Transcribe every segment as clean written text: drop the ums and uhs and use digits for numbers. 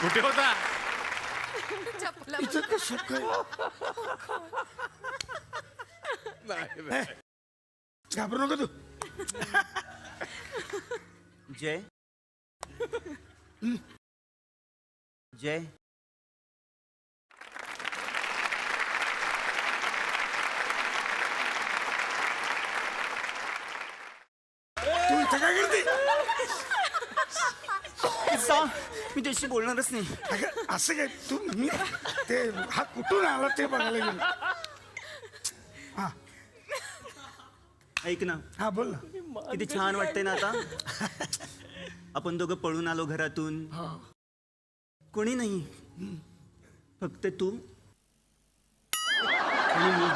कुठे होता? इथं कसं काय? घाबरू नको तू. जय जय तू इथं काय करते? सांग, मी त्याशी बोलणारच नाही. अगं, असं काय तू मी ते हा कुठून आला ते बघायला गेलो. हा ऐक ना, हा बोल ना. किती छान वाटतंय ना आता. आपण दोघं पळून आलो घरातून. कोणी नाही, फक्त तू आणि मी.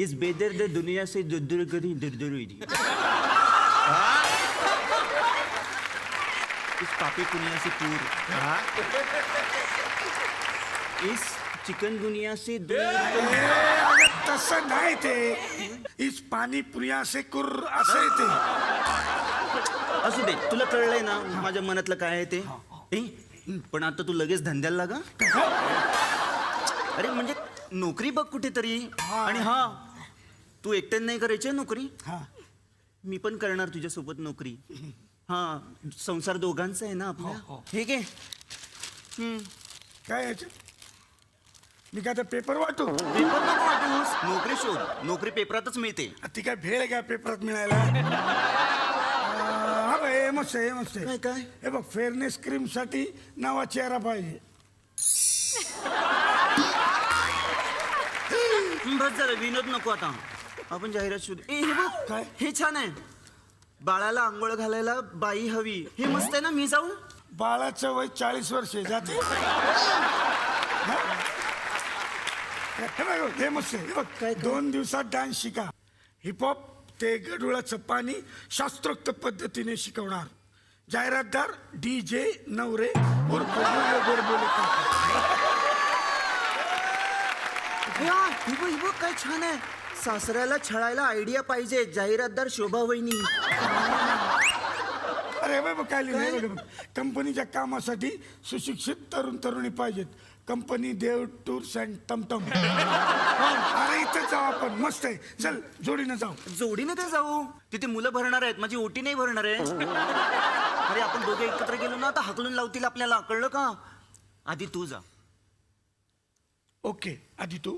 इस बेदर्द दुनिया से दुर्दुर करी दुर्दुर हुई. इस पापी दुनिया से पूर. इस चिकनगुनिया से दूर. तसं नाही ते. इस पाणी पुरिया से कुर असं आहे ते. असू दे, तुला कळलंय ना माझ्या मनातलं काय आहे ते. पण आता तू लगेच धंद्याला लागा. अरे म्हणजे नोकरी बघ कुठेतरी. आणि हा, तू एकट्याने नाही करायची नोकरी. मी पण करणार तुझ्यासोबत नोकरी. हा, संसार दोघांचा आहे ना आपला. ठीक आहे. काय याच्यात मी काय पेपर वाटू? पेपर नको वाटूस, नोकरी शोध. नोकरी पेपरातच मिळते. ती काय भेळ आहे का पेपरात मिळायला? हा बाई, हे मस्त आहे, हे मस्त आहे. काय हे बघ, फेअरनेस क्रीम साठी नवा चेहरा पाहिजे. बस झालं, विनोद नको आता. आपण जाहिरात शोध. हे बघ काय? हे छान आहे. बाळाला आंघोळ घालायला बाई हवी. हे मस्त आहे ना. मी जाऊ? बाळाचं वय 40 वर्षे जाते. हे बघ, हे मस्त आहे. हे बघ, काय? 2 दिवसात डान्स शिका. हिपहॉप ते गडुळाचं पाणी शास्त्रोक्त पद्धतीने शिकवणार. जाहिरातदार DJ नवरे उर्फ गोडबोले काका. हे बघ काय छान आहे. सासऱ्याला छळायला आयडिया पाहिजे. जाहिरातदार शोभा वहिनी. अरे बाबा, काय लिहिलं बघ. कंपनीच्या कामासाठी सुशिक्षित तरुण तरुणी पाहिजेत. कंपनी देव टूर्स अँड टमटम. अरे इथं जाऊ आपण. मस्त आहे. चल जोडीनं जाऊ. जोडीने ते जाऊ. तिथे मुलं भरणार आहेत. माझी ओटी नाही भरणार आहे. अरे आपण दोघे एकत्र गेलो ना तर हाकलून लावतील आपल्याला. कळलं का? आधी तू जा. ओके, आधी तू.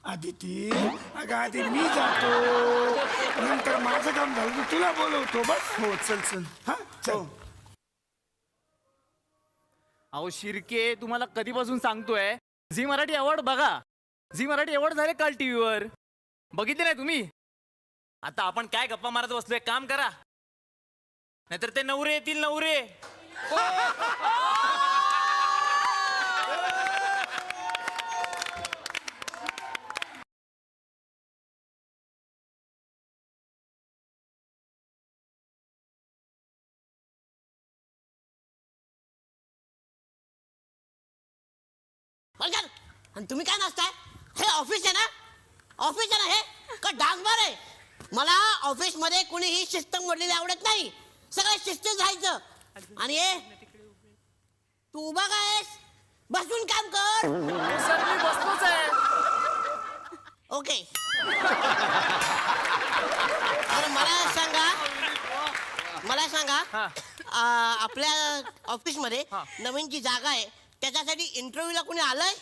आदिती, अगं आधी मी जातो, नंतर माझं काम झालं की तुला बोलवतो. बस. हो, चल चल. हा चल. अहो शिर्के, तुम्हाला कधीपासून सांगतोय झी मराठी अवॉर्ड बघा. झी मराठी अवॉर्ड झाले काल टीव्हीवर. बघितले नाही तुम्ही? आता आपण काय गप्पा मारत बसलोय. काम करा, नाहीतर ते नवरे येतील. नवरे आणि तुम्ही काय नाचताय? हे ऑफिस आहे ना? ऑफिस आहे ना हे? का डान्स बार आहे? मला ऑफिस मध्ये कुणीही शिस्त मोडलेली आवडत नाही. सगळं शिस्तीत राहायचं. आणि हे तू उभा काय बसून काम कर. सर, मी बसलोच आहे. ओके. तर मला सांगा आपल्या ऑफिस मध्ये नवीन जी जागा आहे त्याच्यासाठी इंटरव्ह्यूला कोणी आलंय?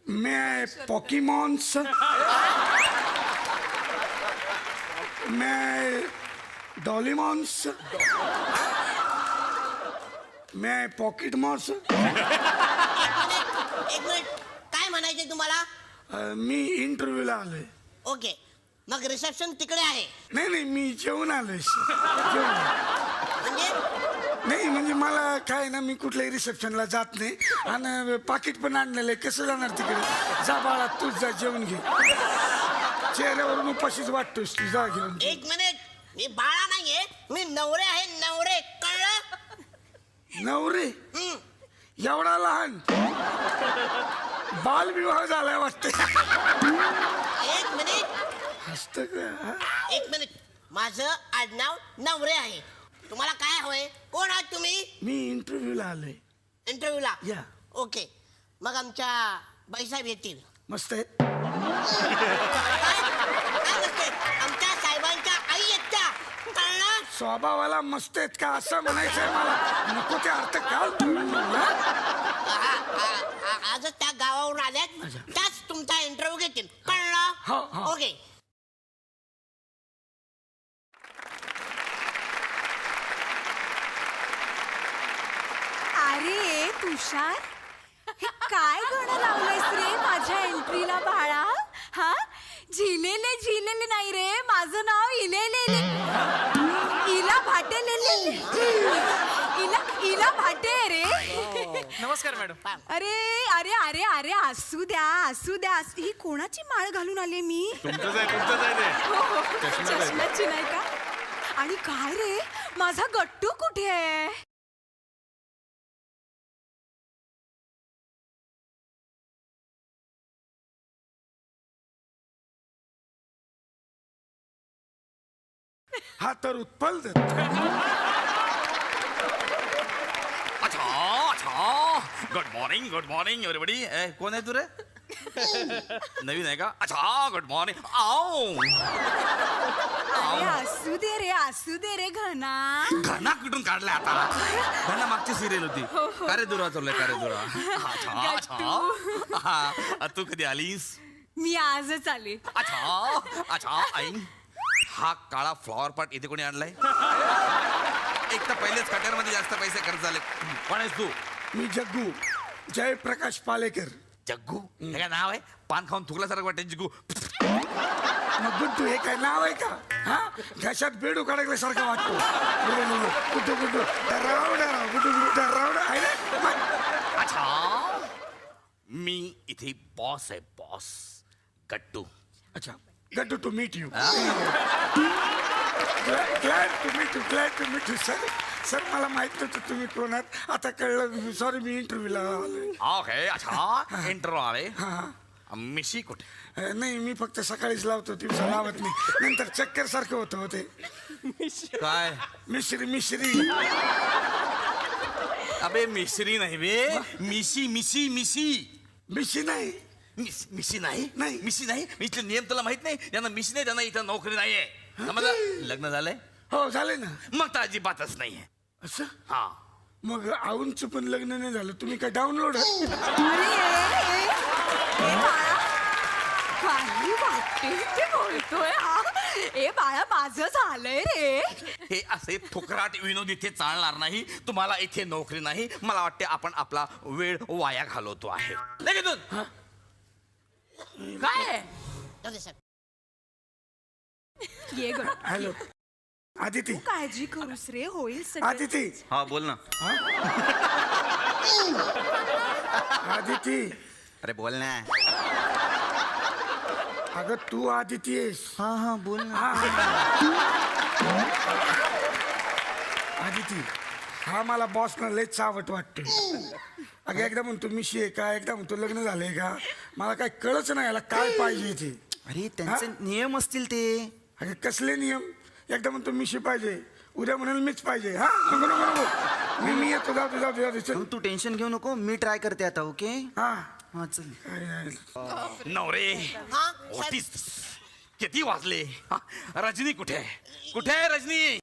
मैं पॉकीमॉन्स, मैं डॉलीमॉन्स, मैं पॉकेट मॉन्स. एक मिनिट, काय म्हणायचे तुम्हाला? मी इंटरव्ह्यूला आलोय. ओके, मग रिसेप्शन तिकडे आहे. नाही, मी जेवून आलोय. म्हणजे नाही म्हणजे मला काय ना, मी कुठल्याही रिसेप्शनला जात नाही. आणि पाकिट पण आणलेलं आहे. कसं जाणार तिकडे? जा बाळा, तूच जा, जेवून घे. चेहऱ्यावरून उपाशीच वाटतोस तू. जा घेऊन. एक मिनिट, मी बाळा नाहीये, मी नवरे आहे. नवरे, कळलं? नवरे एवढा लहान बालविवाह झालाय वाटते. एक मिनिट हसत का? एक मिनिट. माझं आडनाव नवरे आहे. तुम्हाला काय हवंय? कोण आहात तुम्ही? मी इंटरव्ह्यूला आलोय. इंटरव्ह्यूला? या. ओके. मग आमच्या बाईसाहेब येतील. मस्त आहेत. काय नसते? आमच्या साहेबांच्या आई आहेत त्या. कळलं? स्वभावाला मस्त आहेत का असं म्हणायचंय मला. नको ते अर्थ काल आजच त्या गावावरून आल्यात. त्याच तुमचा इंटरव्ह्यू घेतील. हो, कळलं? हो. ओके. अरे तुषार, हे काय गाणं लावलंयस रे माझ्या एंट्रीला बाळा? हा, झिलेले झिलेले नाही रे, माझं नाव इलेलेले. इला भाटे लेले. इला भाटे रे. नमस्कार मॅडम. अरे अरे अरे अरे असू द्या असू द्या. ही कोणाची माळ घालून आले मी? तुमचंच आहे ते. हो, हो. चष्म्याची नाही का? आणि काय रे, माझा गट्टू कुठे आहे? हा तर उत्पल दत्त. अच्छा अच्छा. Good morning everybody. कोण आहे तू रे? नवीन आहे का? अच्छा गुड मॉर्निंग. आओ अरे असू दे रे घना. घना कुठून काढलाय आता? घना मागची सिरियल होती. कारे दुरा चाललंय कारे दुरा. अच्छा अच्छा. तू कधी आलीस? मी आजच आले. अच्छा अच्छा. आई हा काळा फ्लॉवर पॉट इथे कोणी आणलाय? एक तर पहिलेच कट्यारमध्ये जास्त पैसे खर्च झाले. कोण आहेस तू? मी जग्गू जयप्रकाश पालेकर. जग्गू हे काय नाव आहे? पान खाऊन थुकल्यासारखं वाटतं जग्गू. मग गुड्डू हे काय नाव आहे का? हा, घशात बेडू काढल्यासारखं वाटतो. गुड्डू गुड्डू डराव गुड्डू गुड्डू डराव आहे ना मग. अच्छा. मी इथे बॉस आहे बॉस. गट्टू. अच्छा, Gattu to meet you. Glad to meet you sir. मला माहित नव्हतं तुम्ही कोण आहात. आता कळलं. सॉरी, मी इंटरव्ह्यूला आलोय. ओके. अच्छा इंटरव्ह्यू आले. मिशी कुठे? नाही, मी फक्त सकाळीच लावतो, दिवसा लावत नाही. नंतर चक्कर सारखं होतं होते. काय? मिश्री. अबे मिश्री नाही बे. मिशी मिशी मिशी. मिशी नाही. मिशी नाही. नाही. मिशी नाही. इथले नियम तुला माहित नाही? ज्यांना मिशी नाही त्यांना इथं नोकरी नाहीये. समजलं? लग्न झालंय? हो, झाले ना. मग तर अजिबातच नाहीये. असं? हा. मग आऊंचं पण लग्न नाही झालं. तुम्ही काय डाउनलोड? अरे ए बाळा, काही वाटते ते बोलतोय हा. ए बाळा, माझं झालंय रे. हे असे फुकराट विनोद इथे चालणार नाही. तुम्हाला इथे नोकरी नाही. मला वाटते आपण आपला वेळ वाया घालवतो आहे. लगेच काय? जाऊ दे साहेब. ये ग. हॅलो आदिती. काळजी करूस रे, होईल सगळं. आदिती. हा बोल ना. आदिती. अरे बोल ना. अगं तू आदिती आहेस. हा बोल ना. आदिती, हा मला बॉस ना लय चावट वाटतोय. अगं एकदा म्हणतो मिशी आहे का, एकदा म्हणतो लग्न झालंय का. मला काय कळच नाही याला काय पाहिजे ते. अरे त्यांचे नियम असतील ते. अगं कसले नियम. एकदा म्हणतो मिशी पाहिजे, उद्या म्हणाल मीच पाहिजे. हा नको नको नको. मी येतो. जाऊ दे चल. तू टेन्शन घेऊ नको, मी ट्राय करते आता. ओके. हा हा चल. नवरे. हा What साहेब. is this? किती वाजले? हा, रजनी कुठे आहे? कुठे आहे रजनी?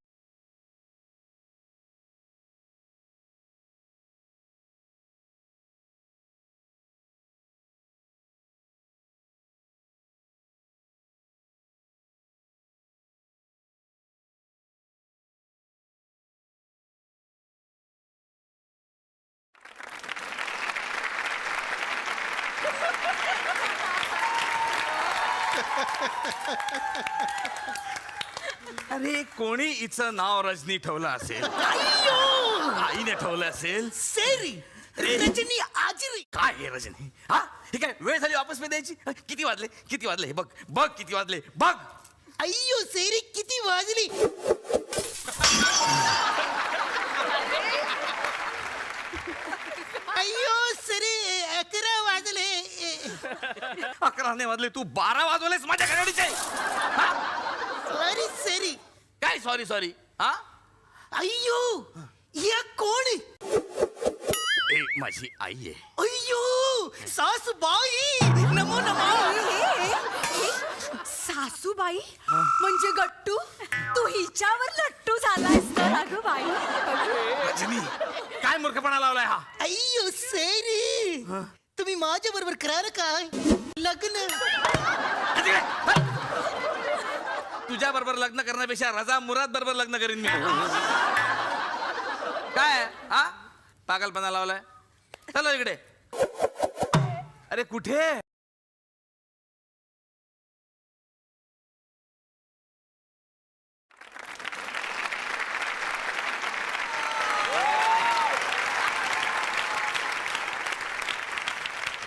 अरे कोणी हिचं नाव रजनी ठेवलं असेल? आईने ठेवलं असेल. सेरी रजनी आजरी. काय हे रजनी? हा हे काय वेळ झाली वापस मी द्यायची? किती वाजले हे बघ बघ किती वाजले बघ. अय्यो सेरी किती वाजली? राहण्यामधले तू 12 वाजवलेस माझ्या घराडीचे. सॉरी काय सॉरी सॉरी? हा अय्यो या कोण आहे? ए माझी आई आहे. अय्यो सासूबाई नमो नमो. सासूबाई म्हणजे गट्टू, तू हिच्यावर लट्टू झालायस तर अगं बाई. रजनी काय मूर्खपणा लावलाय हा? अय्यो सेरी तुम्ही माझ्या बरोबर कराल काय लग्न? तुझ्या बरोबर लग्न करण्यापेक्षा रजा मुराद बरोबर लग्न करीन मी. काय हा पागलपणा लावलाय? चलो इकडे. अरे कुठे?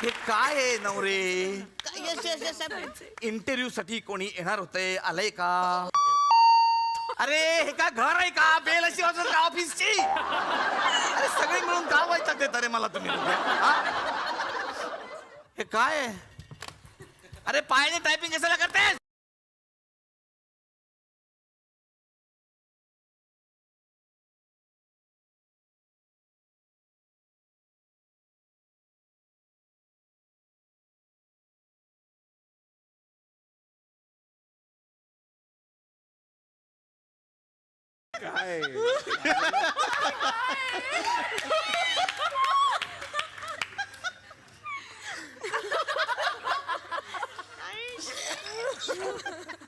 हे काय आहे नवरे? इंटरव्ह्यू साठी कोणी येणार होते, आलंय का? अरे हे का घर आहे का? बेल अशी वाजवत का ऑफिसची? अरे सगळे मिळून का व्हायचं देता रे मला तुम्ही? हा? हे काय आहे? अरे पायाने टायपिंग कशाला करतेस?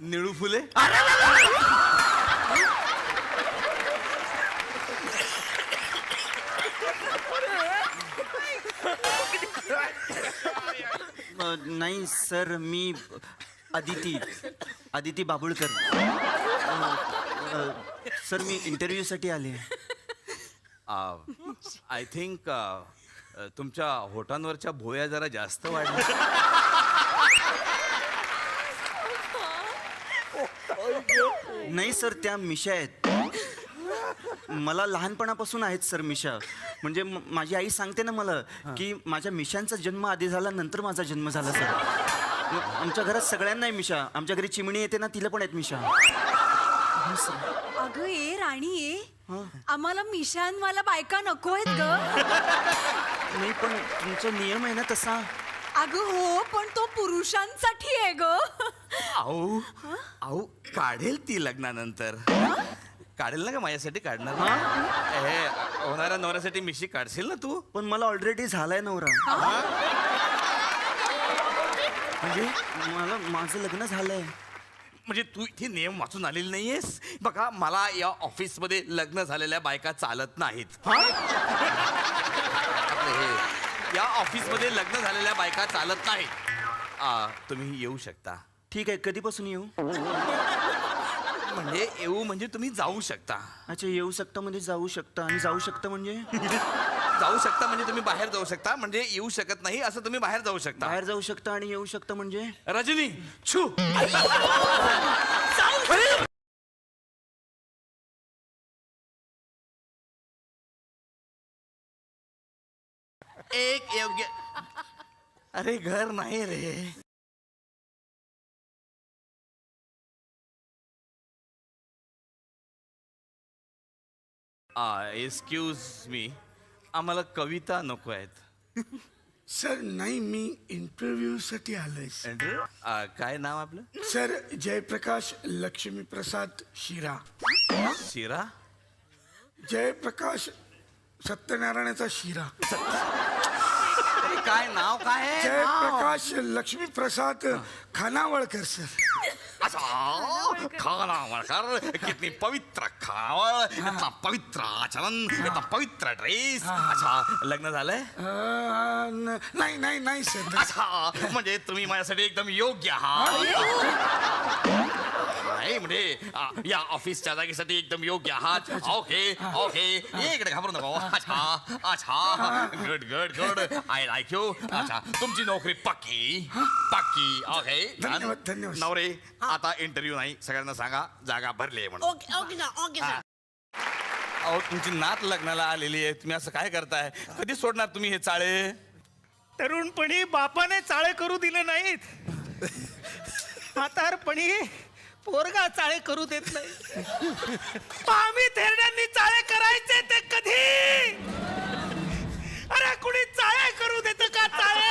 निळू फुले. नाही सर, मी आदिती बाबुळकर. सर मी इंटरव्ह्यू साठी आले. आय थिंक तुमच्या होटांवरच्या भोया जरा जास्त वाढल्या. नाही सर, त्या मिशा आहेत. मला लहानपणापासून आहेत सर मिशा. म्हणजे माझी आई सांगते ना मला की माझ्या मिशांचा जन्म आधी झाला, नंतर माझा जन्म झाला सर. आमच्या घरात सगळ्यांना आहे मिशा. आमच्या घरी चिमणी येते ना, तिला पण आहेत मिशा. अगं ए राणी ए, आम्हाला मिशांवाला बायका नको आहेत ग. नाही पण तुमचा नियम आहे ना तसा. अगं हो, पण तो पुरुषांसाठी आहे ग. अहो अहो काढेल ती लग्नानंतर. काढेल ना का? माझ्यासाठी काढणार ना? हे होणाऱ्या नवऱ्यासाठी मिशी काढशील ना तू? पण मला ऑलरेडी झालाय नवरा. म्हणजे मला माझं लग्न झालंय. म्हणजे तू इथे नियम वाचून आलेली नाहीयेस? बघा मला या ऑफिस मध्ये लग्न झालेल्या बायका चालत नाहीत. आपलं हे या ऑफिस मध्ये लग्न झालेल्या बायका चालत नाहीत. तुम्ही येऊ शकता. ठीक आहे, कधीपासून येऊ? म्हणजे येऊ म्हणजे तुम्ही जाऊ शकता. अच्छा, येऊ शकता म्हणजे जाऊ शकता, आणि जाऊ शकता म्हणजे जाऊ शकता म्हणजे तुम्ही बाहेर जाऊ शकता. म्हणजे येऊ शकत नाही असं तुम्ही बाहेर जाऊ शकता. बाहेर जाऊ शकता आणि येऊ शकता म्हणजे रजनी छू. एक योग्य. अरे घर नाही रे. एक्सक्यूज मी, आम्हाला कविता नको आहेत. सर नाही, मी इंटरव्ह्यू साठी आलोय. काय नाव आपलं? सर जयप्रकाश लक्ष्मीप्रसाद शिरा. शिरा? जयप्रकाश सत्यनारायणाचा शिरा. काय नाव काय आहे? जयप्रकाश लक्ष्मीप्रसाद खानावळकर सर. अच्छा, खानावळकर. कितनी पवित्र खानावळ, इतना पवित्र आचरण, इतना पवित्र ड्रेस. अच्छा, लग्न झालंय? नाही नाही नाही सर. अच्छा, म्हणजे तुम्ही माझ्यासाठी एकदम योग्य आहात. नाही म्हणजे या ऑफिसच्या जागेसाठी एकदम योग्य आहात. ओके ओके, इकडे घाबरू नको. अच्छा अच्छा, good good good, I like you. अच्छा, तुमची नोकरी पक्की पक्की. ओके, धन्यवाद धन्यवाद. नवरे आता इंटरव्ह्यू नाही, सगळ्यांना सांगा जागा भरली आहे म्हणून. Okay okay sir okay sir. अहो तुमची नात लग्नाला आलेली आहे, तुम्ही असं काय करताय? कधी सोडणार तुम्ही हे चाळे? तरुणपणी बापाने चाळे करू दिले नाहीत म्हातारपणी पोरगा चाळे करू देत नाही. आम्ही थेरड्यांनी चाळे करायचे ते कधी? अरे कुणी चाळे करू देत का चाळे?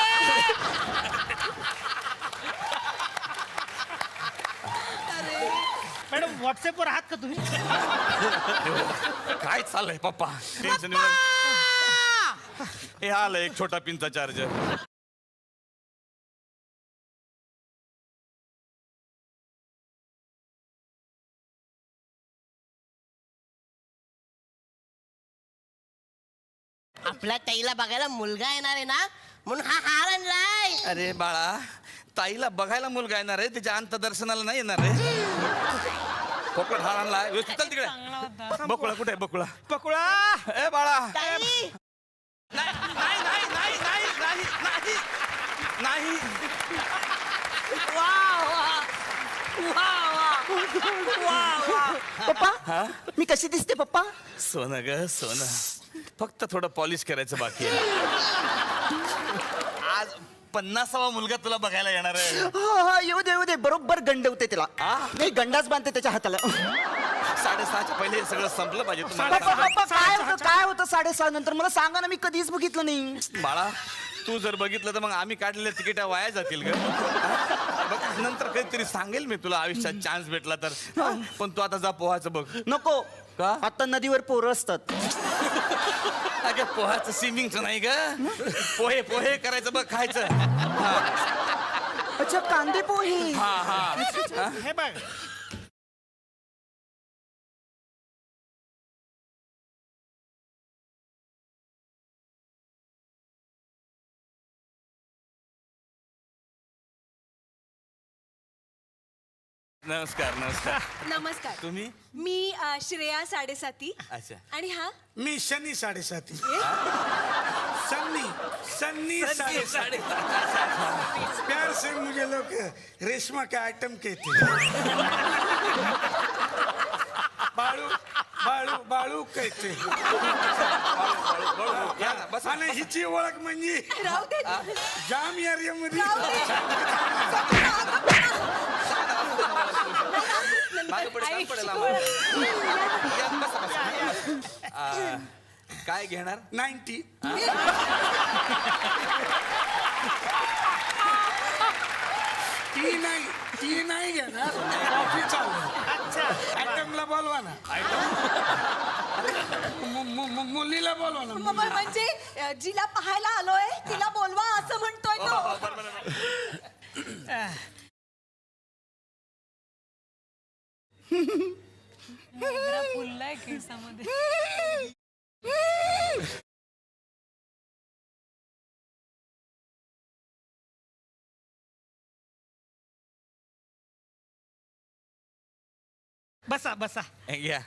मॅडम व्हॉट्सअपवर आहात का तुम्ही? काय चाललंय पप्पा? टेन्शन हे आलं एक छोटा पिनचा चार्जर. आपल्या ताईला बघायला मुलगा येणार आहे ना, म्हणून हा हार आणलाय. अरे बाळा, ताईला बघायला मुलगा येणार आहे, त्याच्या अंतदर्शनाला नाही येणार आहे. पोकळ हार आणलाय. व्यवस्थित चल तिकडे. बकुळा कुठे आहे बकुळा? पकुळा. ए बाळा. ताई, नाही नाही नाही नाही नाही नाही नाही. पप्पा मी कशी दिसते पप्पा? सोनं ग सोनं. फक्त थोडं पॉलिश करायचं बाकी आहे. आज 50वा मुलगा तुला बघायला येणार आहे. हा येऊ दे बरोबर गंडवते त्याला. नाही गंडाच बांधते त्याच्या हाताला. 6:30च्या पहिले हे सगळं संपलं पाहिजे पप्पा तुम्हाला. पप्पा काय होतं 6:30 नंतर मला सांगा ना, मी कधीच बघितलं नाही. बाळा तू जर बघितलं तर मग आम्ही काढलेल्या तिकीटा वाया जातील ग. बघ, नंतर कधीतरी सांगेल मी तुला आयुष्यात चान्स भेटला तर. पण तू आता जा पोहायचं बघ. नको का? आता नदीवर पोरं असतात. अगं पोहायचं स्विमिंगचं नाही ग. पोहे पोहे करायचं बघ, खायचं. अच्छा कांदे पोहे. हा हा. हे बघ नमस्कार नमस्कार. नमस्कार. तुम्ही? मी श्रेया 7:30. अच्छा. आणि हा मी शनी 7:30. सन्नी 7:30. प्यार से मुझे लोग रेशमा के आइटम कहते हैं. बाळू बाळू बाळू कहते. या ना, बस. आणि हिची ओळख म्हणजे राहू दे. जाम एरियामध्ये मागं पुढे सांग पडेल आई, आम्हाला. या, बसा, बसा. काय घेणार? 90. ती नाही घेणार. कॉफी चालू. आयटमला बोलवा ना. मुलीला बोलवा ना. म्हणजे जिला पाहायला आलोय तिला बोलवा असं म्हणतोय तो. फुललाय केसामध्ये. बसा बसा. या.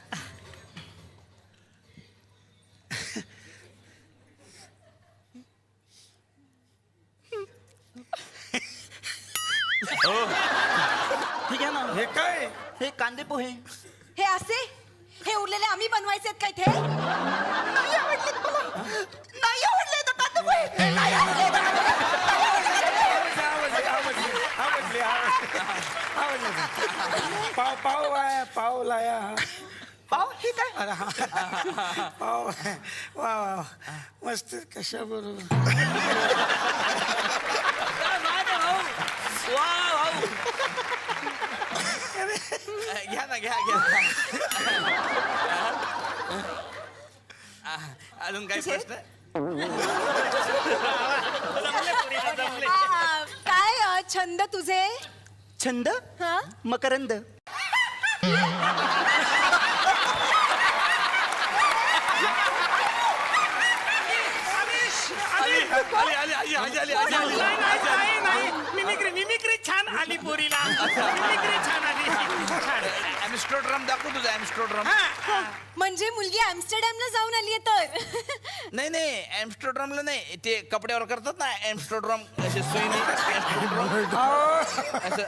ठीक आहे ना. हे काय? हे कांदे पोहे. हे असे हे उरलेले आम्ही बनवायचे आहेत का इथे? नाही आवडले मला. नाही आवडले तर कांदे पोहे. नाही आवडले तर आवडले. पाव लाया. पाव ठीक आहे. अरे हा पाव. वा वा मस्त. कशा बरोबर. घ्या ना घ्या घ्या. अजून काही प्रश्न? काय छंद तुझे? छंद हा? मकरंद. मिमिक्री छान आली पोरीला. मिमिक्री छान आली. ॲम्स्टरडॅम दाखव तुझं ॲम्स्टरडॅम. म्हणजे मुलगी ॲम्स्टरडॅमला जाऊन आलीये तर. नाही नाही ॲम्स्टरडॅमला नाही, ते कपड्यावर करतात ना ॲम्स्टरडॅम असे सुई नाही असं.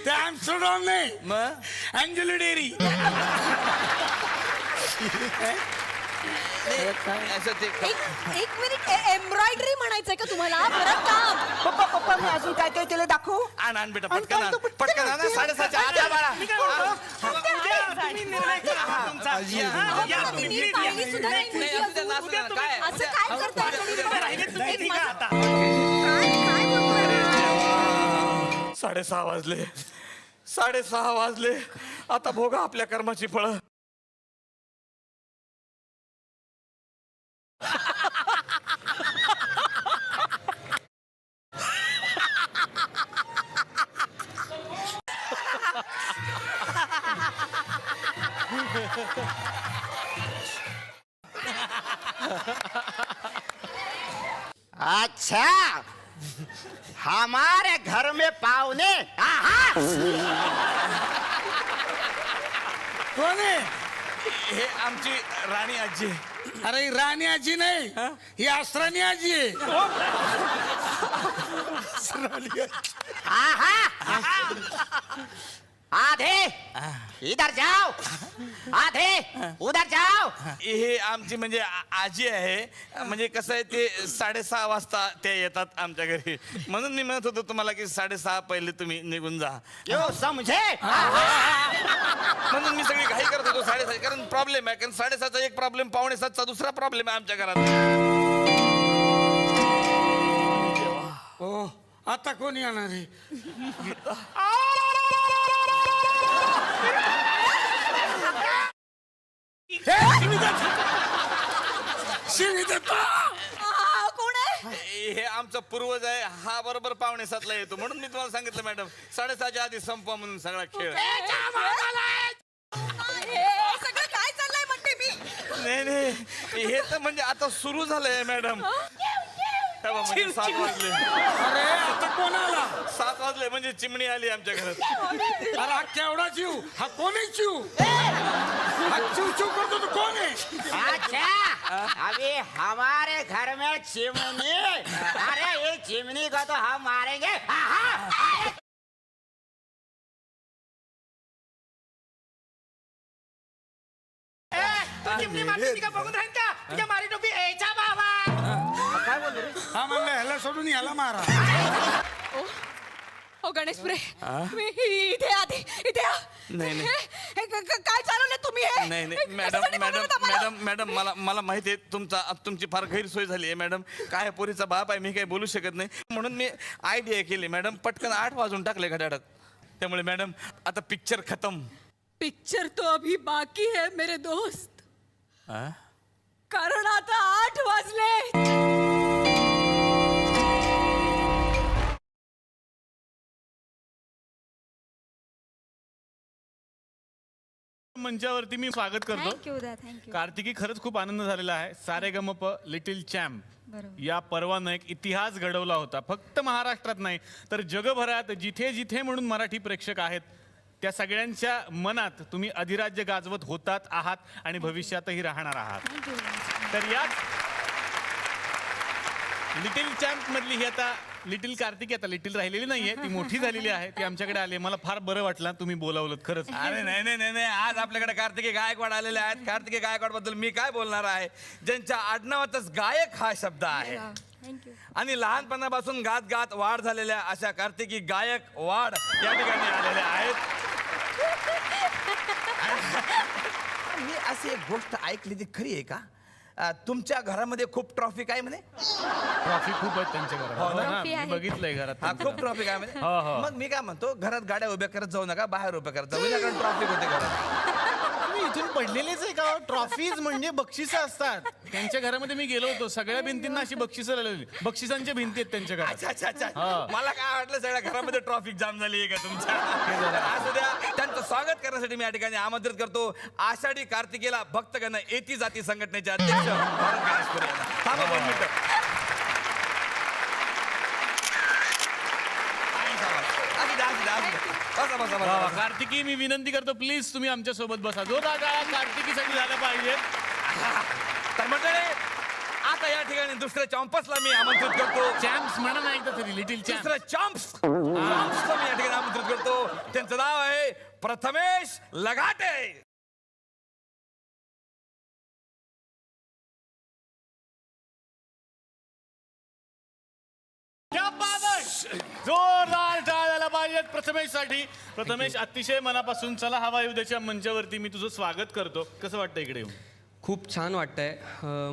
ते ॲम्स्टरडॅम नाही, मग अँजेलो डेअरी. असं ते एक मिनिट एम्ब्रॉयडरी म्हणायचंय का तुम्हाला परत काम पप्पा पप्पा मी अजून काय काय केलं दाखवू आण बेटा पटकन आण पटकन आण 7:30च्या आत या बाळा तुम्ही निर्णय करा हा तुमचा. या, तुम्ही मी नीट या. पाहिली सुद्धा नाही मुलगी अजून. उद्या तुम्ही- काय? असं काय करताय तुम्ही? तुम्ही राहिले तुम्ही निघा आता. काय बघताय? 6:30 वाजले 6:30 वाजले आता भोगा आपल्या कर्माची फळं. अच्छा हमारे घर में पावने कोण आहे? हे आमची राणी आजी आहे. अरे ही राणी आजी नाही ही आसराणी आजी आहे. आधे इधर जाओ आधे उधर जाओ. हे आमची म्हणजे आजी आहे. म्हणजे कसं आहे ते 6:30 वाजता ते येतात आमच्या घरी म्हणून मी म्हणत होतो तुम्हाला की 6:30 पहिले तुम्ही निघून जा क्यों समझे म्हणून मी सगळी घाई करत होतो 6:30 कारण प्रॉब्लेम आहे कारण 6:30चा एक प्रॉब्लेम 6:45चा दुसरा प्रॉब्लेम आहे आमच्या घरात. हो आता कोण येणार आहे? कोण आहे? हे आमचा पूर्वज आहे हा बरोबर 6:45ला येतो म्हणून मी तुम्हाला सांगितलं मॅडम 6:30च्या आधी संपवा म्हणून सगळा खेळ. हे सगळं काय चाललंय म्हणते मी. नाही हे तर म्हणजे आता सुरू झालंय मॅडम. हे बघ, म्हणजे 7 वाजले अरे आता कोण आला? 7 वाजले म्हणजे चिमणी आली आमच्या घरात. अरे हा केवढा जीव हा कोण आहे जीव? हा चिव चिव करतो तो कोण आहे? अच्छा अभी हमारे घर में चिमनी अरे ये चिमनी को तो हम मारेंगे तू चिमणी मारते ती का बघून राहील का तुझ्या मारी टोपी यायचा बाबा. काय बोल रे हा म्हणलं ह्याला सोडून याला मारा. हो गणेश प्रे मी इथे आधी इथे आ. नाही, नाही. काय चालवलं तुम्ही हे? नाही नाही हे मॅडम कशासाठी मॅडम बोलवलं मला? मॅडम मॅडम मला माहिती आहे तुमची फार गैरसोय झाली आहे मॅडम. काय पोरीचा बाप आहे मी काही बोलू शकत नाही म्हणून मी आयडिया केली मॅडम पटकन 8 वाजून टाकले घड्याळात. त्यामुळे मॅडम आता पिक्चर खतम. पिक्चर तो अभी बाकी है मेरे दोस्त कारण आता 8 वाजले. मंचावरती मी स्वागत करतो. Thank you thank you. कार्तिकी खरंच खूप आनंद झालेला आहे. सारेगमप लिटिल चॅम्प या पर्वानं एक इतिहास घडवला होता. फक्त महाराष्ट्रात नाही तर जगभरात जिथे जिथे म्हणून मराठी प्रेक्षक आहेत त्या सगळ्यांच्या मनात तुम्ही अधिराज्य गाजवत होतात आहात आणि भविष्यातही राहणार आहात. तर याच लिटिल चॅम्प मधली ही आता लिटिल कार्तिकी आता लिटिल राहिलेली नाहीये ती मोठी झालेली आहे. ती आमच्याकडे आली. मला फार बरं वाटलं तुम्ही बोलावलं खरंच. अरे नाही आज आपल्याकडे कार्तिकी गायकवाड आलेले आहेत. कार्तिकी गायकवाड बद्दल मी काय बोलणार आहे ज्यांच्या आडनावातच गायक हा शब्द आहे थँक्यू. आणि लहानपणापासून गात गात वाढ झालेल्या अशा कार्तिकी गायक वाड या ठिकाणी आलेल्या आहेत. मी अशी एक गोष्ट ऐकली ती खरी आहे का तुमच्या घरामध्ये खूप ट्रॉफिक आहे म्हणे. ट्रॉफी खूप आहेत त्यांच्या घरात. हो ना? हो ना, ट्रॉफी मी आहे. बघितलंय घरात हा खूप ट्रॉफिक आहे म्हणे. हो, हो. मग मी काय म्हणतो घरात गाड्या उभ्या करत जाऊ नका बाहेर उभ्या करत जाऊ कारण ट्रॉफिक होते घरात. तुम्ही इथून पडलेलेच आहे का? ट्रॉफीज म्हणजे बक्षिसं असतात. त्यांच्या घरामध्ये मी गेलो होतो सगळ्या भिंतींना अशी बक्षिसं लावलेली. बक्षिसांच्या भिंती आहेत त्यांच्या घरात. अच्छा अच्छा अच्छा हा. मला काय वाटलं सगळ्या घरामध्ये ट्रॉफिक जाम झाली आहे का तुमच्या. असू द्या त्यांचं स्वागत करण्यासाठी मी या ठिकाणी आमंत्रित करतो आषाढी कार्तिकेला भक्तगण एती जाती संघटनेचे अध्यक्ष भारत गणेशपुरे यांना. थांबा 2 मिनिटं. बसा बसा बसा कार्तिकी मी विनंती करतो प्लीज तुम्ही आमच्या सोबत बसा. जो जागा कार्तिकीसाठी झाला पाहिजे. तर मंडळी आता या ठिकाणी दुसऱ्या चॉम्पसला मी आमंत्रित करतो. चॅम्प्स म्हणा ना एकदा तरी लिटिल चॅम्प. दुसरं चॉम्प्सला मी या ठिकाणी आमंत्रित करतो. त्यांचं नाव आहे प्रथमेश लगाटे. जोरदार टाळ्या झाल्या पाहिजेत प्रथमेशसाठी. प्रथमेश, अतिशय मनापासून चला हवा युद्धाच्या मंचावरती मी तुझं स्वागत करतो. कसं वाटतं इकडे येऊन? खूप छान वाटतंय.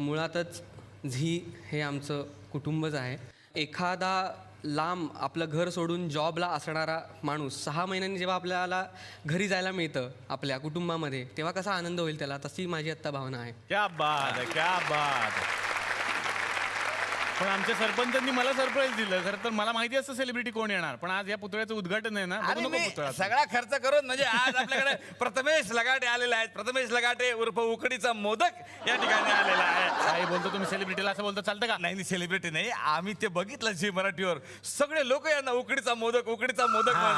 मुळातच झी हे आमचं कुटुंबच आहे. एखादा लांब आपलं घर सोडून जॉबला असणारा माणूस 6 महिन्यांनी जेव्हा आपल्याला घरी जायला मिळतं आपल्या कुटुंबामध्ये, तेव्हा कसा आनंद होईल त्याला, तशी माझी आत्ता भावना आहे. क्या बात आहे, क्या बात आहे. पण आमच्या सरपंचांनी मला सरप्राईज दिलं. खरं तर मला माहिती असतं सेलिब्रिटी कोण येणार, पण आज या पुतळ्याचं उद्घाटन आहे ना. बघू अरे नको मी पुतळा. सगळा खर्च करून म्हणजे आज आपल्याकडे प्रथमेश लगाटे आलेले आहेत. प्रथमेश लगाटे उर्फ उकडीचा मोदक या ठिकाणी आलेला आहे. काय बोलतो तुम्ही सेलिब्रिटीला, असं बोलतो चालतं का? नाही सेलिब्रिटी नाही, आम्ही ते बघितलं झी मराठीवर. सगळे लोक यांना उकडीचा मोदक म्हणत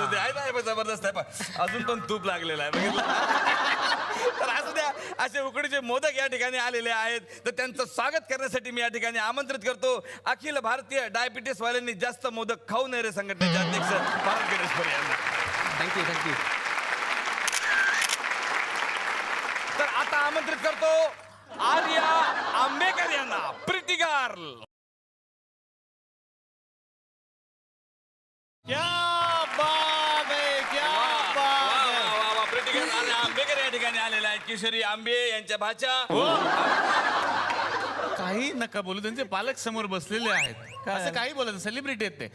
होते. आहे ना, हे जबरदस्त आहे. अजून पण तूप लागलेला आहे बघितलं. तर असू द्या, असे उकडीचे मोदक या ठिकाणी आलेले आहेत. तर त्यांचं स्वागत करण्यासाठी मी या ठिकाणी आमंत्रित करतो अखिल भारतीय डायबिटीस वाल्यांनी जास्त मोदक खाऊ नये रे संघटनेचे अध्यक्ष भारत गणेशपुरे यांना. Thank you thank you. तर आता आमंत्रित करतो आर्या आंबेकर यांना, प्रीती गर्ल. क्या बात आहे, क्या बात आहे. प्रीती गर्ल आर्या आंबेकर या ठिकाणी आलेल्या आहेत. किशोरी आंबे यांच्या भाच्या. काही नका बोलू, त्यांचे पालक समोर बसलेले आहेत. असं काही बोलायचं, सेलिब्रिटी आहेत ते.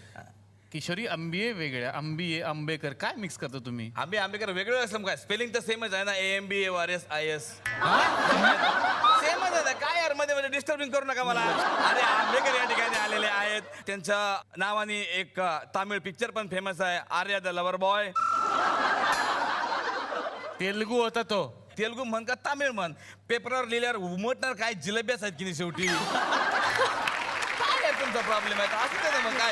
किशोरी आंबिये वेगळ्या, आंबिये आंबेकर काय मिक्स करता तुम्ही? आंबेकर वेगळं असलं काय? स्पेलिंग तर सेमच आहे ना, AMBARSIS सेमच आहे ना. काय यार मध्ये मध्ये डिस्टर्बिंग करू नका मला. अरे आंबेकर या ठिकाणी आलेले आहेत. त्यांच्या नावाने एक तामिळ पिक्चर पण फेमस आहे, Arya the lover boy. Telugu होता तो. तेलुगू म्हण का तामिळ म्हण, पेपरवर लिहिल्यावर उमटणार काय जिलेब्याच आहेत की नाही शेवटी. काय आहे तुमचा प्रॉब्लेम आहे? असू दे ना मग काय.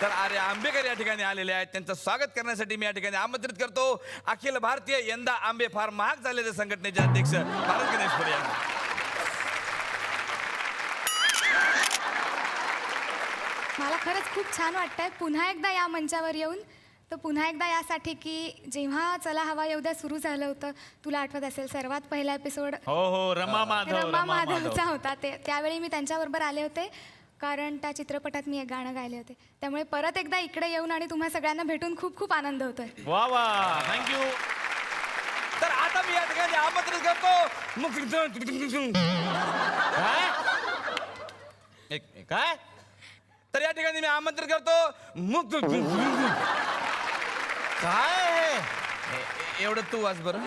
तर आर्या आंबेकर या ठिकाणी आलेले आहेत. त्यांचं स्वागत करण्यासाठी मी या ठिकाणी आमंत्रित करतो अखिल भारतीय यंदा आंबे फार महाग झालेले संघटनेचे अध्यक्ष भारत गणेशपुरे यांना. मला खरंच खूप छान वाटतंय पुन्हा एकदा या मंचावर येऊन. तर पुन्हा एकदा यासाठी की जेव्हा चला हवा येऊ द्या सुरू झालं होतं, तुला आठवत असेल सर्वात पहिला एपिसोड हो रमा माधवचा होता. त्यावेळी मी त्यांच्याबरोबर आले होते, कारण त्या चित्रपटात मी एक गाणं गायले होते. त्यामुळे परत एकदा इकडे येऊन आणि तुम्हा सगळ्यांना भेटून खूप खूप आनंद होतोय. वा वा, थँक्यू. तर आता मी या ठिकाणी आमंत्रित करतो काय तर या ठिकाणी मी आमंत्रित करतो काय एवढं तू वाच बरं.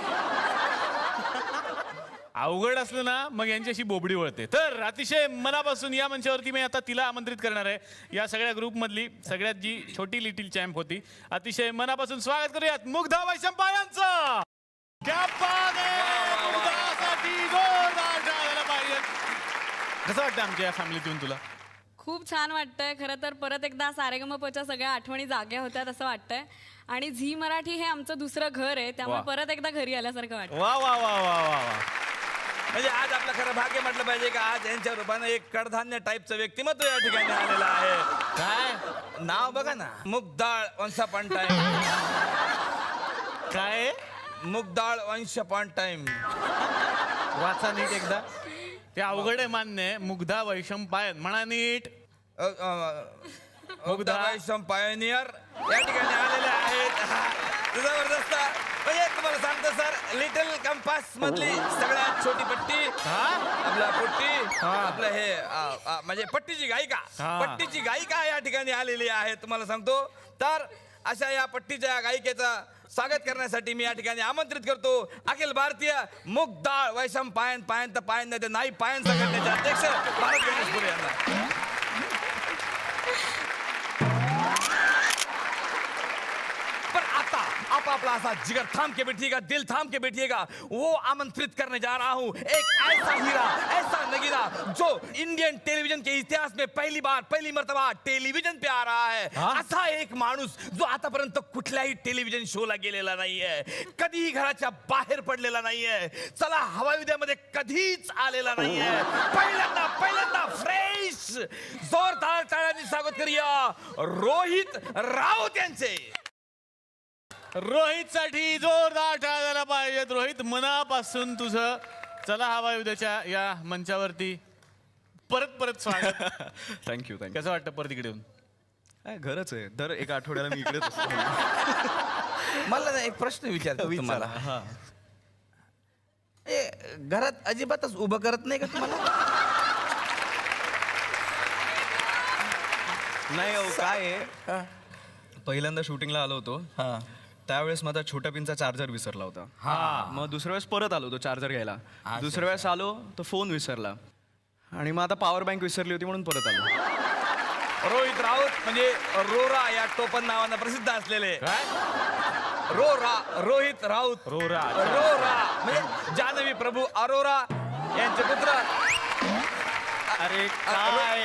अवघड असलं ना मग यांच्याशी बोबडी वळते. तर अतिशय मनापासून या मंचावरती मी आता तिला आमंत्रित करणार आहे. या सगळ्या ग्रुपमधली सगळ्यात जी छोटी लिटिल चॅम्प होती, अतिशय मनापासून स्वागत करूयात मुग्धा वैशंपा यांचं. कसं वाटतं आमच्या या फॅमिलीत येऊन तुला? खूप छान वाटतंय. खरं तर परत एकदा सारेगमपच्या सगळ्या आठवणी जाग्या होत्यात असं वाटतंय. आणि झी मराठी हे आमचं दुसरं घर आहे, त्यामुळे परत एकदा घरी आल्यासारखं वाटतं. वा वा वा वा वा वा. म्हणजे आज आपलं खरं भाग्य म्हटलं पाहिजे का आज यांच्या रूपानं एक कडधान्य टाईपचं व्यक्तिमत्व या ठिकाणी आलेलं आहे. काय नाव बघा ना, मुगदाळ वन्स अपॉन टाइम. काय मुगदाळ वन्स अपॉन टाइम. वाचा नीट एकदा. ते अवघड आहे, मान्य आहे. मुग्धा वैशंपायन म्हणा नीट. मुग्धा वैशम पायोनियर या ठिकाणी आलेले आहेत. जबरदस्त. म्हणजे तुम्हाला सांगतो सर, लिटल कंपास मधली सगळ्यात छोटी पट्टी, आपला पट्टी, आपलं हे म्हणजे पट्टीची गायिका या ठिकाणी आलेली आहे. तुम्हाला सांगतो तर अशा या पट्टीच्या गायिकेचा स्वागत करण्यासाठी मी या ठिकाणी आमंत्रित करतो अखिल भारतीय मुगदाळ वैशम पायन नाही पायन संघटनेचे अध्यक्ष भारत गणेशपुरे यांना. पर आता आप अपना ऐसा जिगर थाम के बैठिएगा, दिल थाम के बैठिएगा. वो आमंत्रित करने जा रहा हूं एक ऐसा हीरा, ऐसा नगीरा जो इंडियन टेलीविजन के इतिहास में पहिली मर्तबा टेलीविजन पे आ रहा है. असा एक माणूस जो आतापर्यंत कुठल्याही टेलिव्हिजन शोला गेलेला नाहीये, कधीही घराच्या बाहेर पडलेला नाहीये, चला हवायुद्यामध्ये कधीच आलेला नाहीये. पहिल्यांदा फ्रेश जोरदार टाळ्यांनी स्वागत करूया रोहित राऊत यांचे. रोहित साठी जोरदार टाळ्या झाल्या पाहिजेत. रोहित, मनापासून तुझं चला हवा उद्याच्या या मंचावरती परत स्वागत. Thank you thank you. कसं वाटतं परत इकडे येऊन? घरच आहे. दर एका आठवड्याला मी इकडेच असतो. मला ना एक प्रश्न विचारतो तुम्हाला. हा. घरात अजिबातच उभं करत नाही का तुम्हाला? नाही हो, काय आहे, पहिल्यांदा शूटिंगला आलो होतो त्यावेळेस माझा छोट्या पिनचा चार्जर विसरला होता. मग दुसऱ्या वेळेस परत आलो होतो चार्जर घ्यायला. दुसऱ्या वेळेस आलो तर फोन विसरला आणि मग आता पॉवर बँक विसरली होती म्हणून परत आलो. रोहित राऊत म्हणजे रोरा या टोपण नावानं प्रसिद्ध असलेले रोहित राऊत रोरा. म्हणजे जानवी प्रभू अरोरा यांचे पुत्र. अरे काय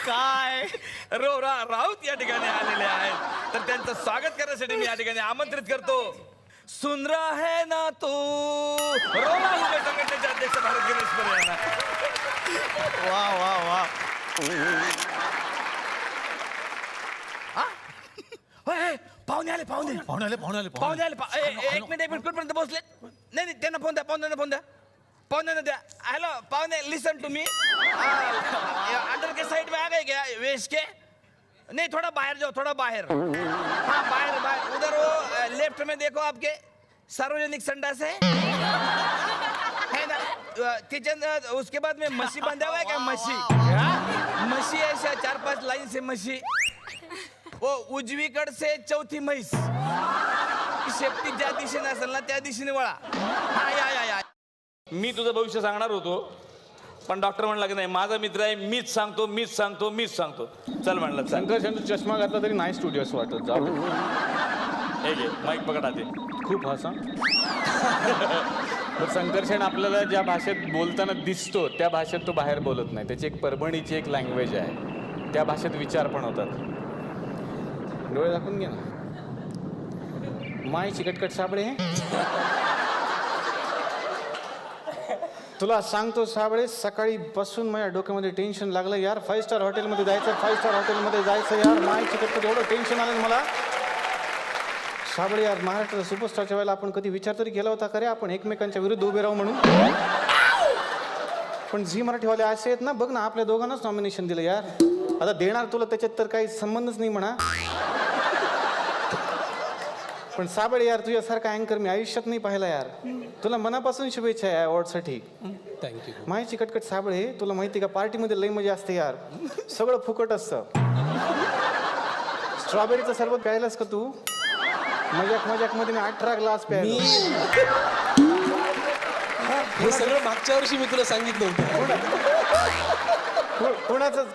काय रोरा राऊत या ठिकाणी आलेले आहेत. तर त्यांचं स्वागत करण्यासाठी मी या ठिकाणी आमंत्रित करतो. सुन रहा है ना तू रोरा उभे संघटनेचे अध्यक्ष भारत गिरीशकर यांना. वा वा वा. पाहुणे आले एक मिनिट कुठपर्यंत पोहोचले? नाही त्यांना फोन द्या पाहुण्यांना द्या. हेलो पाहुणे, लिसन टू मी. अंदर के साइड में आ गए क्या वेश के? नहीं, थोड़ा बाहर जाओ, थोड़ा बाहर. हाँ बाहर उधर वो लेफ्ट में देखो, आपके सार्वजनिक संडास है ना? किचन. उसके बाद में मशी बांधा हुआ है क्या? मशी ऐसा 4-5 लाइन से मशी. वो उजवीकड से चौथी म्हैस. शेपटी ज्या दिशेने असेल ना त्या दिशेने वळा. हा या. मी तुझं भविष्य सांगणार होतो पण डॉक्टर म्हणला की नाही, माझा मित्र आहे, मीच सांगतो. चल म्हणलं. संघर्षांचा चष्मा घातला तरी नाही स्टुडिओस वाटत. जाऊ हे घे माईक पकड आधी. खूप हसा. संघर्षण आपल्याला ज्या भाषेत बोलताना दिसतो त्या भाषेत तो बाहेर बोलत नाही. त्याची एक परभणीची एक लँग्वेज आहे, त्या भाषेत विचार पण होतात. डोळे दाखवून घे ना. माय चिकटकट साबळे. तुला सांगतो साबळे, सकाळी बसून माझ्या डोक्यामध्ये टेन्शन लागलं यार. 5 स्टार हॉटेलमध्ये जायचं यार. माय चिकटकट एवढं टेन्शन आलं मला साबळे यार. महाराष्ट्राच्या सुपरस्टारच्या वेळेला आपण कधी विचार तरी केला होता का रे आपण एकमेकांच्या विरुद्ध उभे राहू म्हणून? पण झी मराठीवाले असे आहेत ना, बघ ना, आपल्या दोघांनाच नॉमिनेशन दिलं यार. आता देणार तुला त्याच्यात तर काही संबंधच नाही म्हणा. पण साबळे यार, तुझ्यासारखा अँकर मी आयुष्यात नाही पाहिला यार. तुला मनापासून शुभेच्छा या अवॉर्डसाठी. थँक्यू. माहिती कटकट साबळे, तुला माहिती का पार्टीमध्ये लई मजा असते यार. सगळं फुकट असतं. स्ट्रॉबेरीचं सरबत प्यायलास का तू? मजाक मध्ये मी 18 ग्लास प्यायलो. हे सगळं मागच्या वर्षी मी तुला सांगितलं होतं.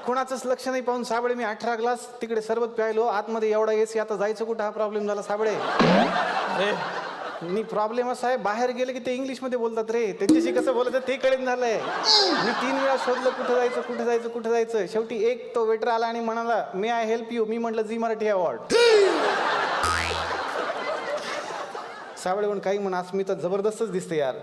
कोणाचंच लक्ष नाही पाहून साबळे मी 18 ग्लास तिकडे सरबत प्यायलो. आतमध्ये एवढा एसी, आता जायचं कुठं हा प्रॉब्लेम झाला साबळे. मी प्रॉब्लेम असा आहे, बाहेर गेले की ते इंग्लिशमध्ये बोलतात रे. त्यांच्याशी कसं बोलायचं ते कळेन झालंय. मी 3 वेळा शोधलं कुठं जायचं. शेवटी एक तो वेटर आला आणि म्हणाला मे आय हेल्प यू. मी म्हटलं झी मराठी अवॉर्ड. साबळे म्हणून काही म्हणा, अस्मिता जबरदस्तच दिसते यार.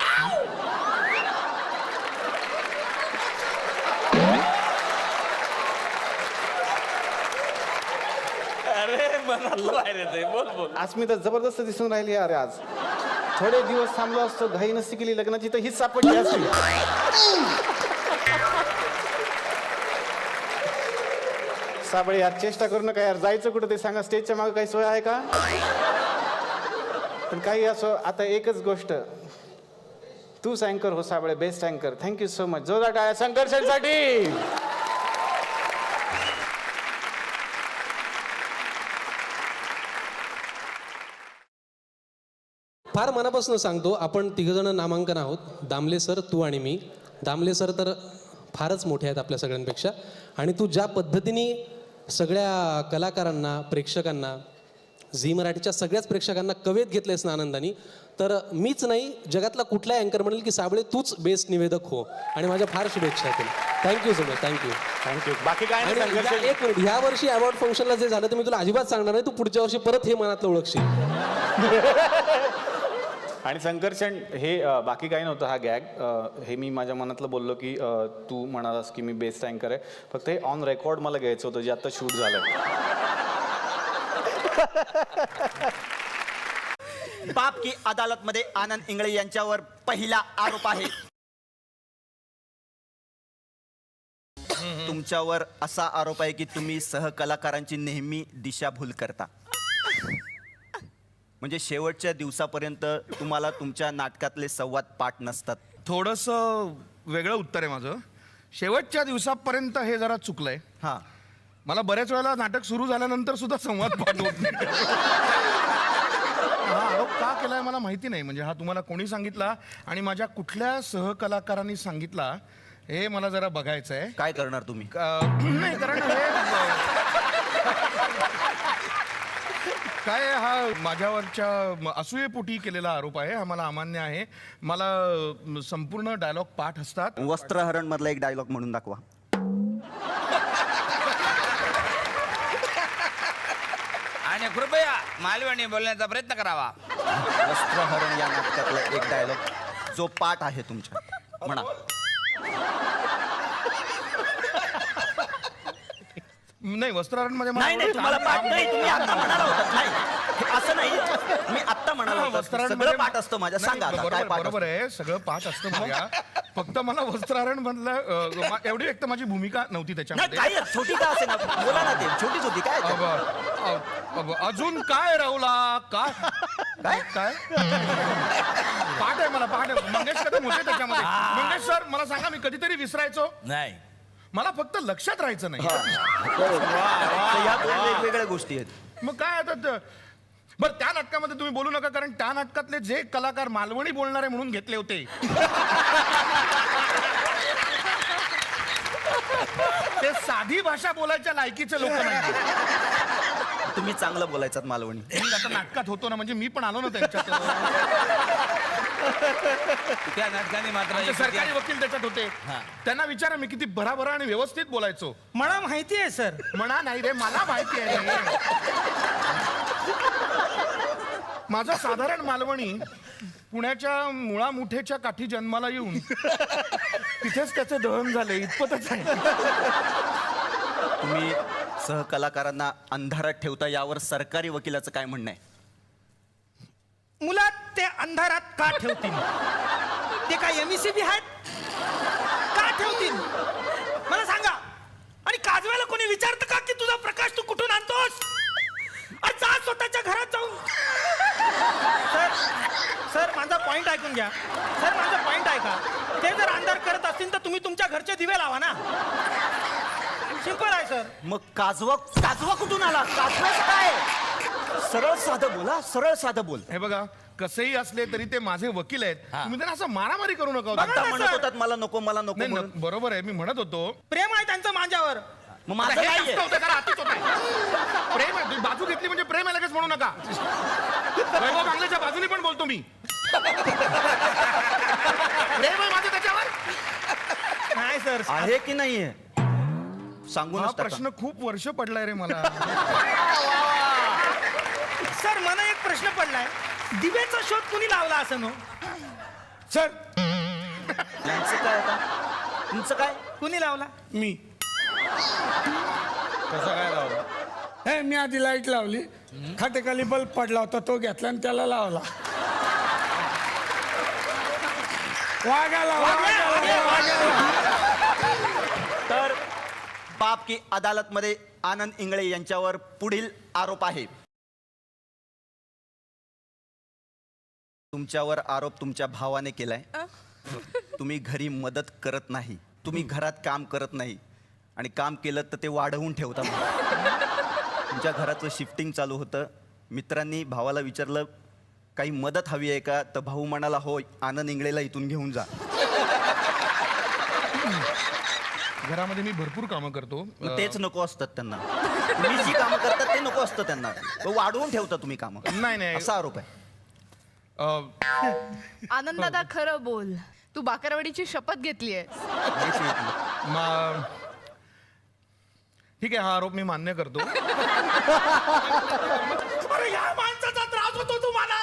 बोल. अस्मिता जबरदस्त दिसून राहिली यार आज. थोडे दिवस थांबलो असतो, घाई नसती केली लग्नाची तर हीच सापडली असती. साबळे यार, चेष्टा करू नका यार. जायचं कुठं ते सांगा. स्टेजच्या मागे काही सोय आहे का? पण काही असो, आता एकच गोष्ट, तूच अँकर हो साबळे, बेस्ट अँकर. Thank you so much. जोरदार टाळ्या संघर्षांसाठी. फार मनापासून सांगतो, आपण तिघजण नामांकन आहोत. दामले सर, तू आणि मी. दामले सर तर फारच मोठे आहेत आपल्या सगळ्यांपेक्षा. आणि तू ज्या पद्धतीने सगळ्या कलाकारांना, प्रेक्षकांना, झी मराठीच्या सगळ्याच प्रेक्षकांना कवेत घेतलेस ना आनंदाने, तर मीच नाही, जगातला कुठलाही अँकर म्हणेल की साबळे तूच बेस्ट निवेदक हो. आणि माझ्या फार शुभेच्छा आहेत. Thank you so much. थँक्यू. बाकी काय नाही. एक मिनिट, ह्या वर्षी अवॉर्ड फंक्शनला जे झालं ते मी तुला अजिबात सांगणार नाही. तू पुढच्या वर्षी परत हे मनातलं ओळखशील. आणि संघर्षण हे बाकी काही नव्हतं. हा गॅग हे मी माझ्या मनातलं बोललो की तू म्हणालास की मी बेस्ट अँकर आहे. फक्त हे ऑन रेकॉर्ड मला घ्यायचं होतं, जे आता शूट झालं. बाप की अदालत मध्ये आनंद इंगळे यांच्यावर पहिला आरोप आहे. तुमच्यावर असा आरोप आहे की तुम्ही सहकलाकारांची नेहमी दिशाभूल करता. म्हणजे शेवटच्या दिवसापर्यंत तुम्हाला तुमच्या नाटकातले संवाद पाठ नसतात. थोडंसं वेगळं उत्तर आहे माझं. शेवटच्या दिवसापर्यंत हे जरा चुकलंय. हां, मला बऱ्याच वेळेला नाटक सुरू झाल्यानंतर सुद्धा संवाद पाठ होत नाही. हा आरोप का केलाय मला माहिती नाही. म्हणजे हा तुम्हाला कोणी सांगितला आणि माझ्या कुठल्या सहकलाकारांनी सांगितला हे मला जरा बघायचं आहे. काय करणार तुम्ही? नाही कारण हे काय हा माझ्यावरच्या असूयेपोटी केलेला आरोप आहे. हा मला अमान्य आहे. मला संपूर्ण डायलॉग पाठ असतात. वस्त्रहरण मधला एक डायलॉग म्हणून दाखवा. आणि कृपया मालवणी बोलण्याचा प्रयत्न करावा. वस्त्रहरण या नाटकातला एक डायलॉग जो पाठ आहे तुमच्या, म्हणा. नाही वस्त्रहरण मध्ये नाही नाही, तुम्हाला पाठ नाही. तुम्ही आता म्हणाला होता. नाही, असं नाही. मी आता म्हणाला होता सगळं पाठ असतं माझ्या. सांगा आता, काय पाठ बरोबर आहे, सगळं पाठ असतं माझ्या. फक्त मला वस्त्रहरण मधलं एवढी एक तर माझी भूमिका नव्हती नाही, त्याच्यामध्ये. काय छोटी का असे ना, बोला ना, ते छोटीच होती. काय ते? अजून काय राहुला काय काय? काय पाठ आहे मला, पाठ आहे. मंगेश कदम होते त्याच्यामध्ये. मंगेश सर मला सांगा, मी कधीतरी विसरायचो नाही. मला फक्त लक्षात राहायचं नाही. तर या दोन वेगवेगळ्या गोष्टी आहेत. मग काय आता बरं त्या नाटकामध्ये तुम्ही बोलू नका, कारण त्या नाटकातले जे कलाकार मालवणी बोलणारे म्हणून घेतले होते ते साधी भाषा बोलायच्या लायकीचे लोक नाही. तुम्ही चांगलं बोलायचात मालवणी. मी आता नाटकात होतो ना, म्हणजे मी पण आलो ना त्यांच्यात. त्या नाटकाने मात्र आमचे सरकारी वकील त्याच्यात होते. त्यांना विचारा मी किती भराभरा आणि व्यवस्थित बोलायचो. मला माहिती आहे सर. म्हणा नाही रे, मला माहिती आहे रे. माझं साधारण मालवणी पुण्याच्या मुळामुठेच्या काठी जन्माला येऊन तिथेच त्याचे दहन झाले इतपतच आहे. तुम्ही सहकलाकारांना अंधारात ठेवता यावर सरकारी वकिलाचं काय म्हणणं आहे? मुलात ते अंधारात का ठेवतील? ते काय एमईसीबी आहेत? का ठेवतील मला सांगा. आणि काजव्याला कोणी विचारतं का की तुझा प्रकाश तू कुठून आणतोस? अरे जा स्वतःच्या घरात जाऊन. सर माझा पॉइंट ऐकून घ्या. सर माझा पॉइंट ऐका. ते जर अंधार करत असतील तर तुम्ही तुमच्या घरचे दिवे लावा ना. सिंपल आहे सर. मग काजवा कुठून आला? काजवाच काय? सरळ साधं बोला, सरळ साधं बोल. हे बघा, कसेही असले तरी ते माझे वकील आहेत. तुम्ही त्यांना असं मारामारी करू नका. आता म्हणत होतात मला नको मला नको नाही, म्हणून. बरोबर आहे, मी म्हणत होतो प्रेम आहे त्यांचं माझ्यावर. मग माझं हे नाहीये. जास्त होतं, जरा अतिच होतंय. प्रेम आहे, तुम्ही बाजू घेतली म्हणजे प्रेम आहे लगेच म्हणू नका. वैभव बांगलेच्या बाजूनी पण बोलतो मी. प्रेम आहे माझं त्याच्यावर. नाही सर. आहे की नाहीये सांगू हा नका. प्रश्न खूप वर्ष पडलाय रे मला. सर मला एक प्रश्न पडलाय. दिव्याचा शोध कुणी लावला असं नो? सर यांचं काय आता? तुमचं काय? कुणी लावला? मी कसं काय लावलं? हे मी आधी लाईट लावली, खाटेखाली बल्ब पडला होता, तो घेतला आणि त्याला लावला. वागाला. तर बाप की अदालत मध्ये आनंद इंगळे यांच्यावर पुढील आरोप आहे. तुमच्यावर आरोप तुमच्या भावाने केलाय. तुम्ही घरी मदत करत नाही, तुम्ही घरात काम करत नाही आणि काम केलं तर ते वाढवून ठेवता. तुमच्या घराचं शिफ्टिंग चालू होतं. मित्रांनी भावाला विचारलं काही मदत हवी आहे का, तर भाऊ म्हणाला हो, आनंद इंगळेला इथून घेऊन जा. घरामध्ये मी भरपूर कामं करतो. मग तेच नको असतात त्यांना. तुम्ही जी कामं करतात ते नको असतं त्यांना. तो वाढवून ठेवता तुम्ही कामं. नाही असा आरोप आहे. आनंदादा खरं बोल, तू बाकरवडीची शपथ घेतलीये. ठीक आहे, हा आरोप मी मान्य करतो. अरे या माणसाचा त्रास होतो तुम्हाला.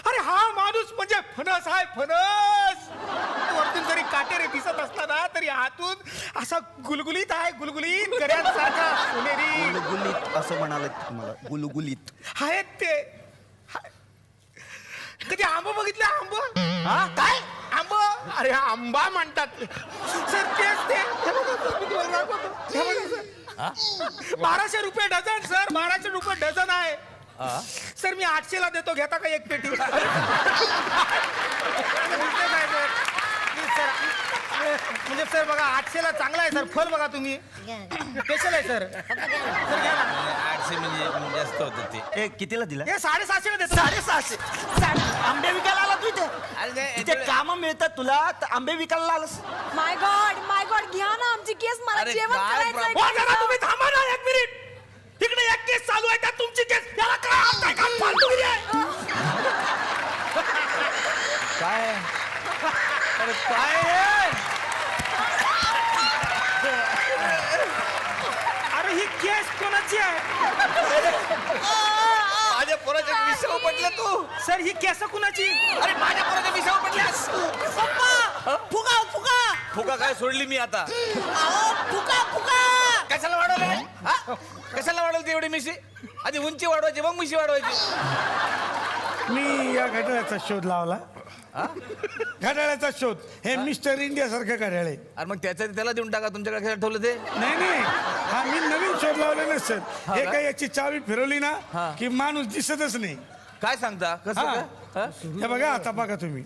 अरे हा माणूस म्हणजे फणस आहे, फणस. वरतून जरी काटेरे दिसत असला ना तरी आतून असा गुलगुलीत आहे, गुलगुलीत गर्यांसारखा सोनेरी. गुलगुलीत असं म्हणाले तुम्हाला? गुलगुलीत आहेत ते. कधी आंब बघितले? आंब? हा काय? आंब अरे हा आंबा म्हणतात सर तेच ते हे बघा सर, मी तुम्हाला दाखवतो. हे बघा सर. 1200 रुपये डझन सर, 1200 रुपये डझन आहे सर. मी 800 ला देतो, घेता का एक पेटी? म्हणजे सर बघा 800 ला चांगला आहे सर. फल बघा तुम्ही, स्पेशल आहे सर. सर घ्या ना. 800 म्हणजे जास्त होतं ते. कितीला दिला? हे 750 ला देतो. 750. आंबे विकायला आला तू इथे काम मिळतात तुला, तर आंबे विकायला आलास. माय गॉड घ्या ना आमची केस, मला अरे जेवण काय करायचंय. हो जरा तुम्ही थांबा ना 1 मिनिट. तिकडे एक केस चालू आहे, त्यात तुमची केस. याला काय अर्थ आहे? काय फालतूगिरी आहे? काय अरे काय आहे? अरे ही केस कोणाची आहे? माझ्या पोराच्या विषयावर पडलं तू. सर ही केस कुणाची? अरे माझ्या पोराच्या विषयावर पडल्यास. पप्पा फुगा फुगा फुगा काय सोडली मी आता. अहो फुगा फुगा कशाला वाढवलं? कशाला वाढवली एवढी मिशी? आधी उंची वाढवायची मग मिशी वाढवायची. मी या घड्याळाचा शोध लावला. घड्याळाचा शोध. हे मिस्टर इंडिया सारखं घड्याळ आहे. अरे मग त्याला देऊन टाका. तुमच्याकडे कशाला ठेवलं ते? नाही हा मी नवीन शोध लावला ना सर. हे काय याची चावी फिरवली ना की माणूस दिसतच नाही. काय सांगता? कसं हा. काय? हे बघा आता बघा तुम्ही.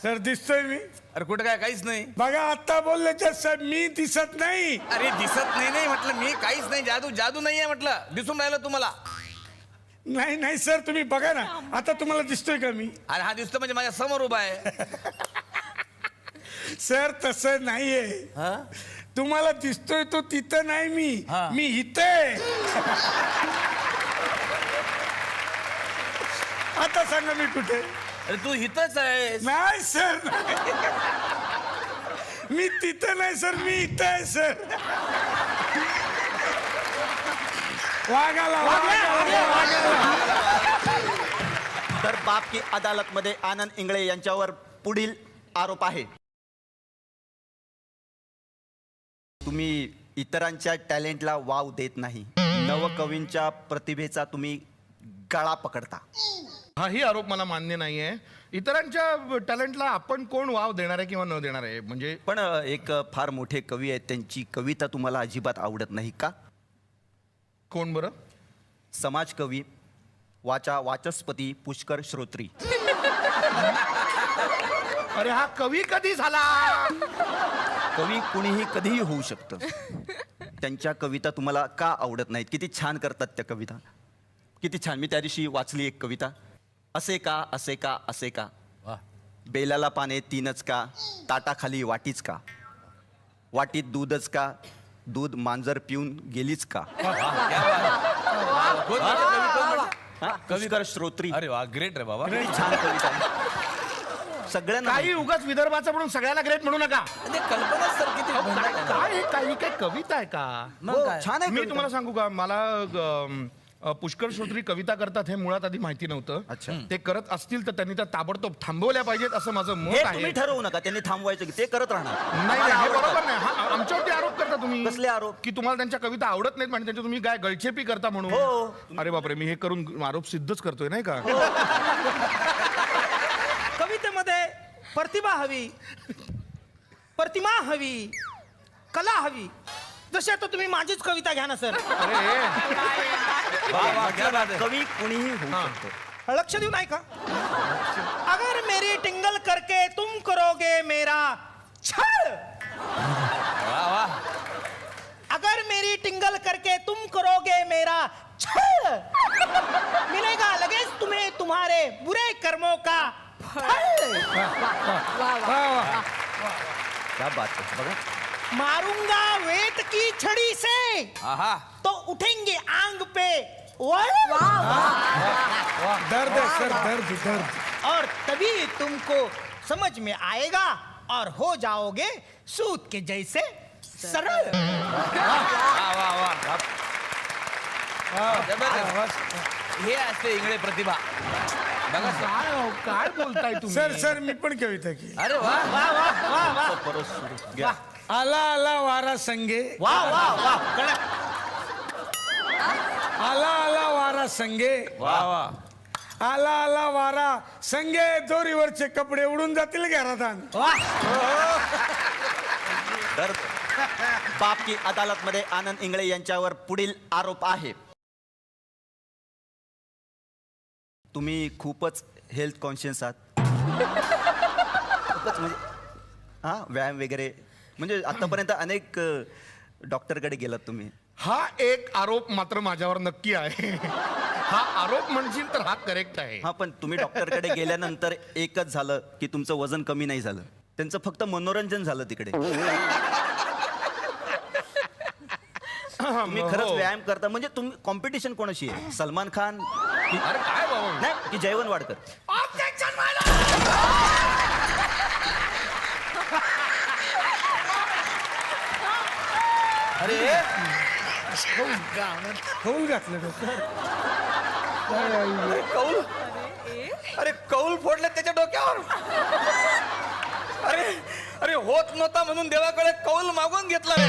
सर दिसतोय मी? अरे कुठं काय काहीच नाही. बघा आता बोलले साहेब मी दिसत नाही. अरे दिसत नाही म्हटलं मी. काहीच नाही. जादू नाहीये म्हटलं. दिसून राहिलं तुम्हाला. नाही सर तुम्ही बघा ना आता तुम्हाला दिसतोय का मी? अरे हा दिसतो म्हणजे माझ्या समोर उभा आहे. सर तसं नाहीये. तुम्हाला दिसतोय तो तिथं नाही, मी इथे. आता सांगा मी कुठे? अरे तू इथंच आहे. नाही सर मी तिथं नाही सर, मी इथं आहे सर. वागाला तर बाप की अदालत मध्ये आनंद इंगळे यांच्यावर पुढील आरोप आहे. तुम्ही इतरांच्या टॅलेंटला वाव देत नाही. नवकवींच्या प्रतिभेचा तुम्ही गळा पकडता. हाही आरोप मला मान्य नाहीये. इतरांच्या टॅलेंटला आपण कोण वाव देणार आहे किंवा न देणार आहे म्हणजे. पण एक फार मोठे कवी आहेत, त्यांची कविता तुम्हाला अजिबात आवडत नाही का? कोण बरं? समाजकवी वाचस्पती पुष्कर श्रोत्री. अरे हा कवी कधी झाला? कवी कुणीही कधीही होऊ शकतं. त्यांच्या कविता तुम्हाला का आवडत नाहीत? किती छान करतात त्या कविता, किती छान. मी त्या दिवशी वाचली एक कविता. असे का असे का असे का, बेलाला पाने तीनच का, ताटाखाली वाटीच का, वाटीत दूधच का, दूध मांजर पिऊन गेलीच का. पुष्कर श्रोत्री. अरे वा ग्रेट रे बाबा. किती छान कविता आहे. सगळ्यांना काही उगाच विदर्भाचं म्हणून सगळ्याला ग्रेट म्हणू नका. कल्पना सर किती काय काही काय कविता आहे का? छान आहे. मी तुम्हाला सांगू का, मला पुष्कर श्रोत्री कविता करतात हे मुळात आधी माहिती नव्हतं. अच्छा. ते करत असतील तर त्यांनी त्या ताबडतोब थांबवल्या पाहिजेत असं माझं मत हे आहे. तुम्ही ठरवू नका, त्यांनी थांबवायचं की ते करत राहणार. नाही हे बरोबर नाही. हा आमच्यावरती आरोप करता तुम्ही. कसले आरोप? की तुम्हाला त्यांच्या कविता आवडत नाहीत म्हणजे त्यांच्या तुम्ही काय गळचेपी करता म्हणून. हो. अरे बापरे, मी हे करून आरोप सिद्धच करतोय नाही का? कवितेमध्ये प्रतिभा हवी, प्रतिमा हवी, कला हवी. जशी आता तुम्ही माझीच कविता घ्या ना सर. कवी कुणीही होऊ शकतो. लक्ष देऊ नाही का? अगर मेरी टिंगल करके तुम करोगे मेरा छळ, अगर मेरी टिंगल करके तुम करोगे मेरा छळ, मिलेगा लगेच तुम्हें तुम्हारे बुरे कर्मों का फल. क्या बात है. बघा, मारूंगा वेट की छड़ी से तो उठेंगे आंग पे दर्द है सर, दर्द. और तभी तुमको समझ में आएगा और हो जाओगे सूत के जैसे सरल. हे असते इंगळे प्रतिभा. बघा काय बोलताय तुम्ही? सर मी पण कविता की. अरे वा वाह वाह वाह वाह आला आला वारा संगे, वाह वाह वाह. आला आला वारा संगे वा वा आला आला वारा संगे दोरीवरचे कपडे उडून जातील घरात. तर बाप की अदालत मध्ये आनंद इंगळे यांच्यावर पुढील आरोप आहे. तुम्ही खूपच हेल्थ कॉन्शियस आहात. खूपच म्हणजे हा व्यायाम वगैरे म्हणजे आतापर्यंत अनेक डॉक्टरकडे गेलात तुम्ही. हा एक आरोप मात्र माझ्यावर नक्की आहे. हा आरोप म्हणशील तर हा करेक्ट आहे. हा पण तुम्ही डॉक्टरकडे गेल्यानंतर एकच झालं की तुमचं वजन कमी नाही झालं. त्यांचं फक्त मनोरंजन झालं तिकडे. तुम्ही खरंच व्यायाम करता म्हणजे तुम्ही कॉम्पिटिशन कोणाशी आहे? सलमान खान अरे काय बाबा नाही की जयवंत वाडकर? अरे कौल घातलं डोक्यात. कौल अरे कौल फोडले त्याच्या डोक्यावर. अरे अरे होत नव्हता म्हणून देवाकडे कौल मागून घेतला रे.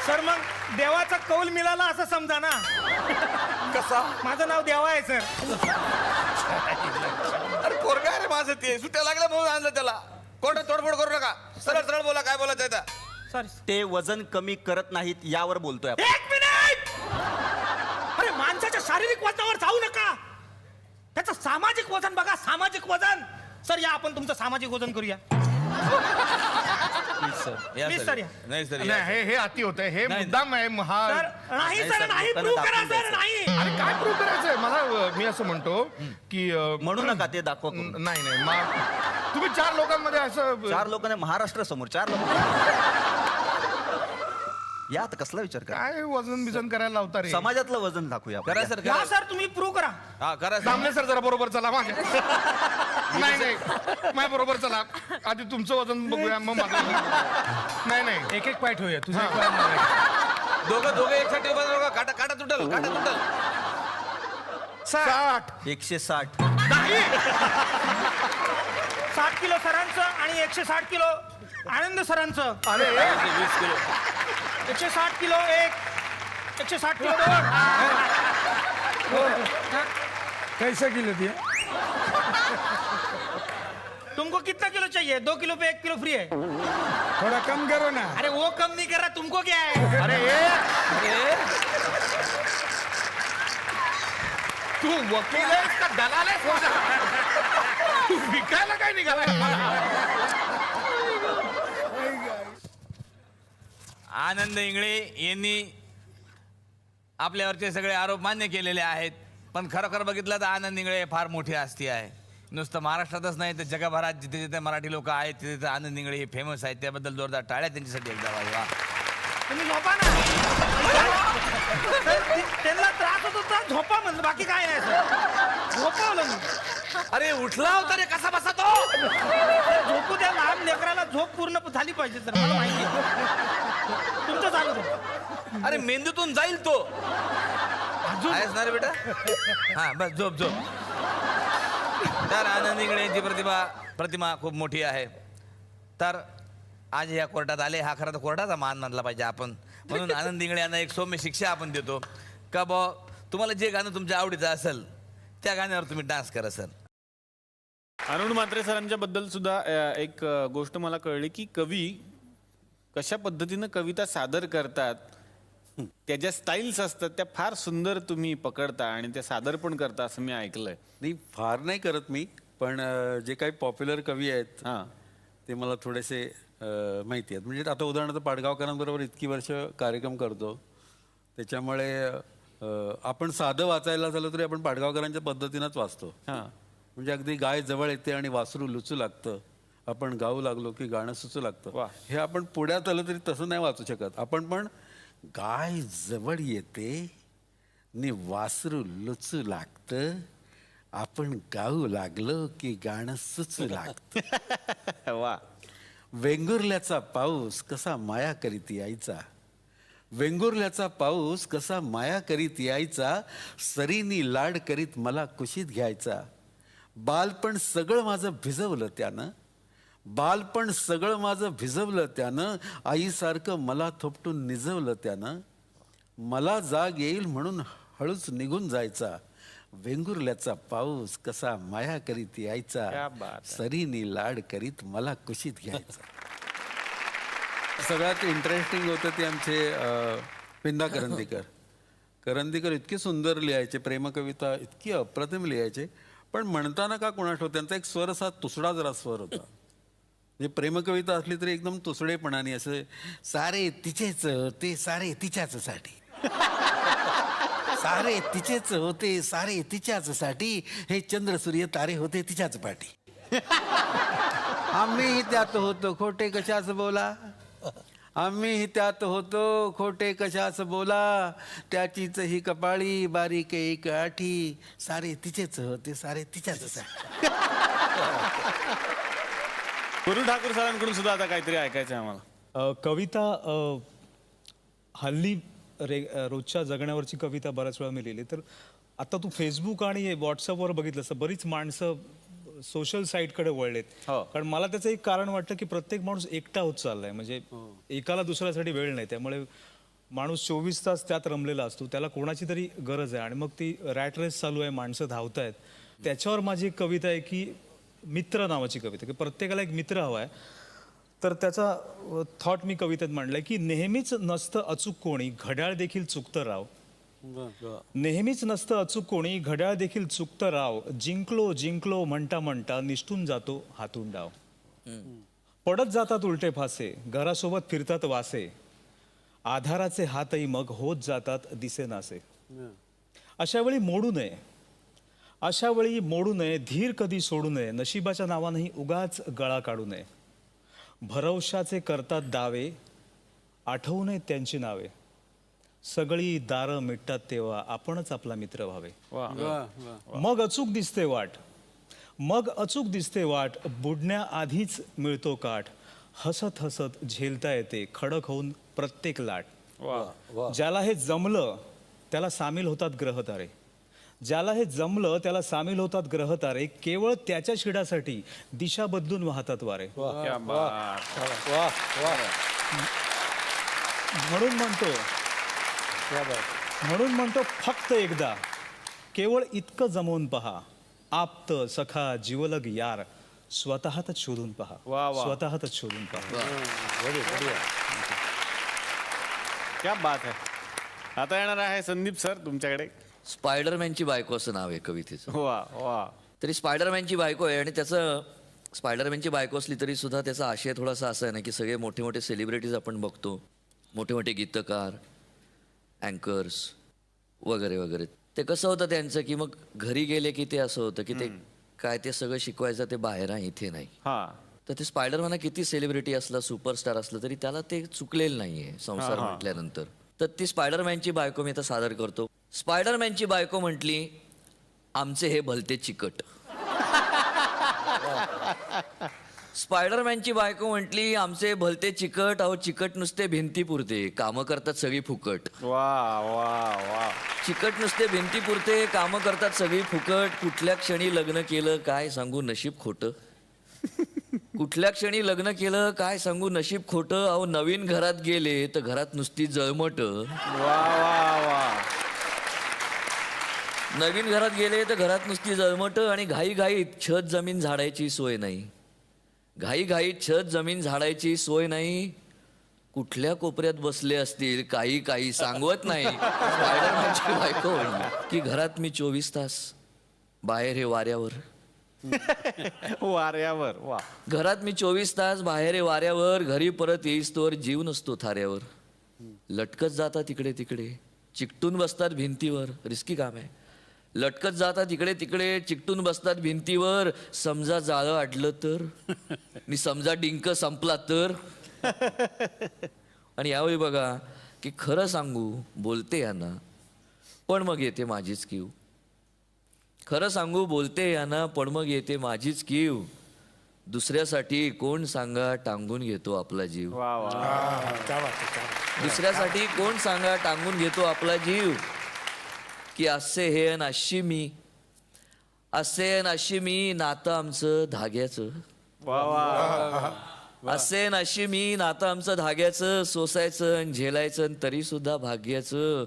सर मग देवाचा कौल मिळाला असं समजा ना. कसा? माझं नाव देवा आहे सर. अरे पोरगा रे माझं ते सुट्ट्या लागल्या म्हणून आणलं त्याला. कोणतं तोडफोड करू नका. सरळ सरळ बोला काय बोलायचं आहे ते. सॉरी. ते वजन कमी करत नाहीत यावर बोलतोय आपण. एक मिनिट. अरे माणसाच्या शारीरिक वजनावर जाऊ नका. त्याचं सामाजिक वजन बघा. सामाजिक वजन. सर या आपण तुमचं सामाजिक वजन करूया. प्लीज सर या. नाही सर नाही हे अति होत आहे. हे मुद्दाम आहे. सर नाही सर नाही प्रूव्ह करा सर नाही. अरे काय प्रूव्ह करायचंय मला? मी असं म्हणतो की म्हणू नका ते दाखवा. नाही तुम्ही 4 लोकांमध्ये असं 4 लोकांना महाराष्ट्र समोर 4 लोक या आता कसला विचार करा? काय वजन बिजन करायला लावता रे? समाजातलं वजन दाखवूया आपण. करा सर या सर तुम्ही प्रूव्ह करा. हा करा सामने सर जरा बरोबर चला माझ्या. नाही माझ्या बरोबर चला. आधी तुमचं वजन बघूया मग माझं. नाही एक एक पाय ठेवूया. तुझं दोघं एकसाठी उभा राहा. काटा काटा तुटल. 60 160 60 किलो सरांचं आणि 160 किलो आनंद सरांचं. अरे 20 किलो 160 किलो एक 160 किलो दोन. कैसा किलो दिया? तुमको कितना किलो चाहिए? 2 किलो पे 1 किलो फ्री है. थोड़ा कम करो ना. अरे वो कम नहीं कर रहा. तुमको क्या है? अरे तू वकील आहेस का दलाल आहेस? तू विकायला काय निघालाय? आनंद इंगळे यांनी आपल्यावरचे सगळे आरोप मान्य केलेले आहेत. पण खरोखर बघितलं तर आनंद इंगळे फार मोठी हस्ती आहे. नुसतं महाराष्ट्रातच नाही तर जगभरात जिथे जिथे मराठी लोक आहेत तिथे तिथे आनंद इंगळे हे फेमस आहेत. त्याबद्दल जोरदार टाळ्या त्यांच्यासाठी एकदा वाजवा. तुम्ही झोपा ना. त्यांना त्रास होतो तर झोपा म्हणलं. बाकी काय नाही सर. झोपवलं मी. अरे उठला होता रे कसा बसा तो. झोपू द्या. लहान लेकराला झोप पूर्ण झाली पाहिजे सर. मला माहिती आहे. तुमचं चालू द्या. अरे मेंदूतून जाईल तो. आहेस ना रे बेटा? हा बस झोप. तर आनंद इंगळे यांची प्रतिमा खूप मोठी आहे. तर आज या कोर्टात आले. हा खरं तर कोर्टाचा मान मानला पाहिजे आपण. म्हणून आनंद इंगळे यांना एक सौम्य शिक्षा आपण देतो का तुम्हाला जे गाणं तुमच्या आवडीचं असेल त्या गाण्यावर तुम्ही डान्स करा सर. अरुण म्हात्रे सरांच्या बद्दल सुद्धा एक गोष्ट मला कळली की कवी कशा पद्धतीनं कविता सादर करतात. त्याच्या स्टाईल्स असतात त्या फार सुंदर तुम्ही पकडता आणि त्या सादर पण करता असं मी ऐकलंय. नाही फार नाही करत मी. पण जे काही पॉप्युलर कवी आहेत ते मला थोडेसे माहिती आहेत. म्हणजे आता उदाहरणार्थ पाडगावकरांबरोबर इतकी वर्ष कार्यक्रम करतो त्याच्यामुळे आपण साधं वाचायला झालं तरी आपण पाडगावकरांच्या पद्धतीनंच वाचतो. म्हणजे अगदी गाय जवळ येते आणि वासरू लुचू लागतं. आपण गाऊ लागलो की गाणं सुचू लागतं. हे आपण पुण्यात आलं तरी तसं नाही वाचू शकत. आपण पण गाय जवळ येते नि वासरू लुचू लागतं. आपण गाऊ लागलो की गाणं सुचू लागतं. वा. वेंगुर्ल्याचा पाऊस कसा माया करीत यायचा. वेंगुर्ल्याचा पाऊस कसा माया करीत यायचा. सरीनी लाड करीत मला कुशीत घ्यायचा. बालपण सगळं माझं भिजवलं त्यानं. बालपण सगळं माझं भिजवलं त्यानं, आईसारखं मला थोपटून निजवलं त्यानं. मला जाग येईल म्हणून हळूच निघून जायचा, वेंगुर्ल्याचा पाऊस कसा माया करीत यायचा, सरीनी लाड करीत मला कुशीत घ्यायचा. सगळ्यात इंटरेस्टिंग होतं ते आमचे पिंदा करंदीकर. करंदीकर इतके सुंदर लिहायचे, प्रेमकविता इतकी अप्रतिम लिहायचे, पण म्हणताना का कोणास ठाऊक त्यांचा एक स्वर असा तुसडा जरा स्वर होता. म्हणजे प्रेमकविता असली तरी एकदम तुसडेपणाने असं, सारे तिचेच होते सारे तिच्याचसाठी, सारे तिचेच होते सारे तिच्याचसाठी, हे चंद्र सूर्य तारे होते तिच्याच पाठी. आम्ही त्यात होतो खोटे कशाच बोला, आम्ही त्यात होतो खोटे कशाच बोला, त्याचीच ही कपाळी बारीक एक आठी, सारे तिचेच होते सारे तिच्याचसाठी. गुरु ठाकूर सरांकडून सुद्धा आता काहीतरी ऐकायचं आहे आम्हाला. कविता हल्ली रोजच्या जगण्यावरची कविता बऱ्याच वेळा मी लिहिली. तर आता तू फेसबुक आणि व्हॉट्सअपवर बघितलं असं बरीच माणसं सोशल साईटकडे वळलेत. कारण मला त्याचं एक कारण वाटतं की प्रत्येक माणूस एकटा होत चाललाय, म्हणजे एकाला दुसऱ्यासाठी वेळ नाही. त्यामुळे माणूस 24 तास त्यात रमलेला असतो, त्याला कोणाची तरी गरज आहे. आणि मग ती रॅट रेस चालू आहे, माणसं धावतायत. त्याच्यावर माझी एक कविता आहे की मित्र नावाची कविता, की प्रत्येकाला एक मित्र हवा आहे. तर त्याचा थॉट मी कवितेत मांडलाय की नेहमीच नसतं अचूक कोणी, घड्याळ देखील चुकतं राव. नेहमीच नसतं अचूक कोणी, घड्याळ देखील चुकतं राव. जिंकलो जिंकलो म्हणता म्हणता निष्ठून जातो हातून डाव. पडत जातात उलटे फासे, घरासोबत फिरतात वासे, आधाराचे हातही मग होत जातात दिसेनासे. अशा वेळी मोडू नये, अशा वेळी मोडू नये, धीर कधी सोडू नये, नशिबाच्या नावानेही उगाच गळा काढू नये. भरवशाचे करतात दावे, आठवू नये त्यांची नावे, सगळी दारं मिटतात तेव्हा आपणच आपला मित्र व्हावे. मग अचूक दिसते वाट, मग अचूक दिसते वाट, बुडण्याआधीच मिळतो काठ. हसत हसत झेलता येते खडक होऊन प्रत्येक लाट. ज्याला हे जमलं त्याला सामील होतात ग्रहतारे, ज्याला हे जमलं त्याला सामील होतात ग्रहतारे. केवळ त्याच्या शिडासाठी दिशा बदलून वाहतात वारे. म्हणून म्हणतो फक्त एकदा, केवळ इतकं जमवून पहा, आप्त सखा जीवलग यार, स्वतःतच शोधून पहा, स्वतःतच शोधून पहा. क्या बात आहे. आता येणार आहे संदीप सर तुमच्याकडे. स्पायडरमॅनची बायको असं नाव आहे कवितेचं. वा वा. तरी स्पायडरमॅनची बायको आहे, आणि त्याचं स्पायडरमॅनची बायको असली तरी सुद्धा त्याचा आशय थोडासा असा आहे ना की सगळे मोठे मोठे सेलिब्रिटीज आपण बघतो, मोठे मोठे गीतकार, अँकर्स वगैरे वगैरे. ते कसं होतं त्यांचं की मग घरी गेले की ते असं होतं की ते काय ते सगळं शिकवायचं ते बाहेर आहे, इथे नाही. तर ते स्पायडरमॅन किती सेलिब्रिटी असला, सुपरस्टार असलं तरी त्याला ते चुकलेलं नाहीये संसार म्हटल्यानंतर. तर ती स्पायडरमॅनची बायको मी आता सादर करतो. स्पायडरमॅनची बायको म्हटली, आमचे हे भलते चिकट. स्पायडरमॅनची बायको म्हटली, आमचे भलते चिकट. अहो चिकट नुसते भिंती पुरते, कामं करतात सगळी फुकट. वा वा वा. चिकट नुसते भिंती पुरते, कामं करतात सगळी फुकट. कुठल्या क्षणी लग्न केलं काय सांगू नशीब खोटं. कुठल्या क्षणी लग्न केलं काय सांगू नशीब खोटं. अहो नवीन घरात गेले तर घरात नुसती जळमट. वा वा वा. नवीन घरात गेले तर घरात नुसती जळमट, आणि घाईघाईत छत जमीन झाडायची सोय नाही. घाईघाईत छत जमीन झाडायची सोय नाही. कुठल्या कोपऱ्यात बसले असतील काही काही सांगवत नाही. स्पायडरमॅनची बायको की घरात मी 24 तास, बाहेर हे वाऱ्यावर. वाऱ्यावर. वा. घरात मी 24 तास, बाहेर हे वाऱ्यावर. घरी परत येईस तोवर जीव नसतो थाऱ्यावर. लटकत जातात इकडे तिकडे, चिकटून बसतात भिंतीवर. रिस्की काम आहे. लटकत जातात इकडे तिकडे, चिकटून बसतात भिंतीवर. समजा जाळं अडलं तर, आणि समजा डिंक संपला तर. आणि यावेळी बघा की खरं सांगू बोलते यांना, पण मग येते माझीच कीव. खरं सांगू बोलते यांना, पण मग येते माझीच कीव. दुसऱ्यासाठी कोण सांगा टांगून घेतो आपला जीव. दुसऱ्यासाठी कोण सांगा टांगून घेतो आपला जीव. की असे हे अन अशी मी, असे अन अशी मी, नातं आमचं धाग्याचं. असे नशिमीन आता आमचं धाग्याचं सोसायचं आणि झेलायचं आणि तरी सुद्धा भाग्याचं.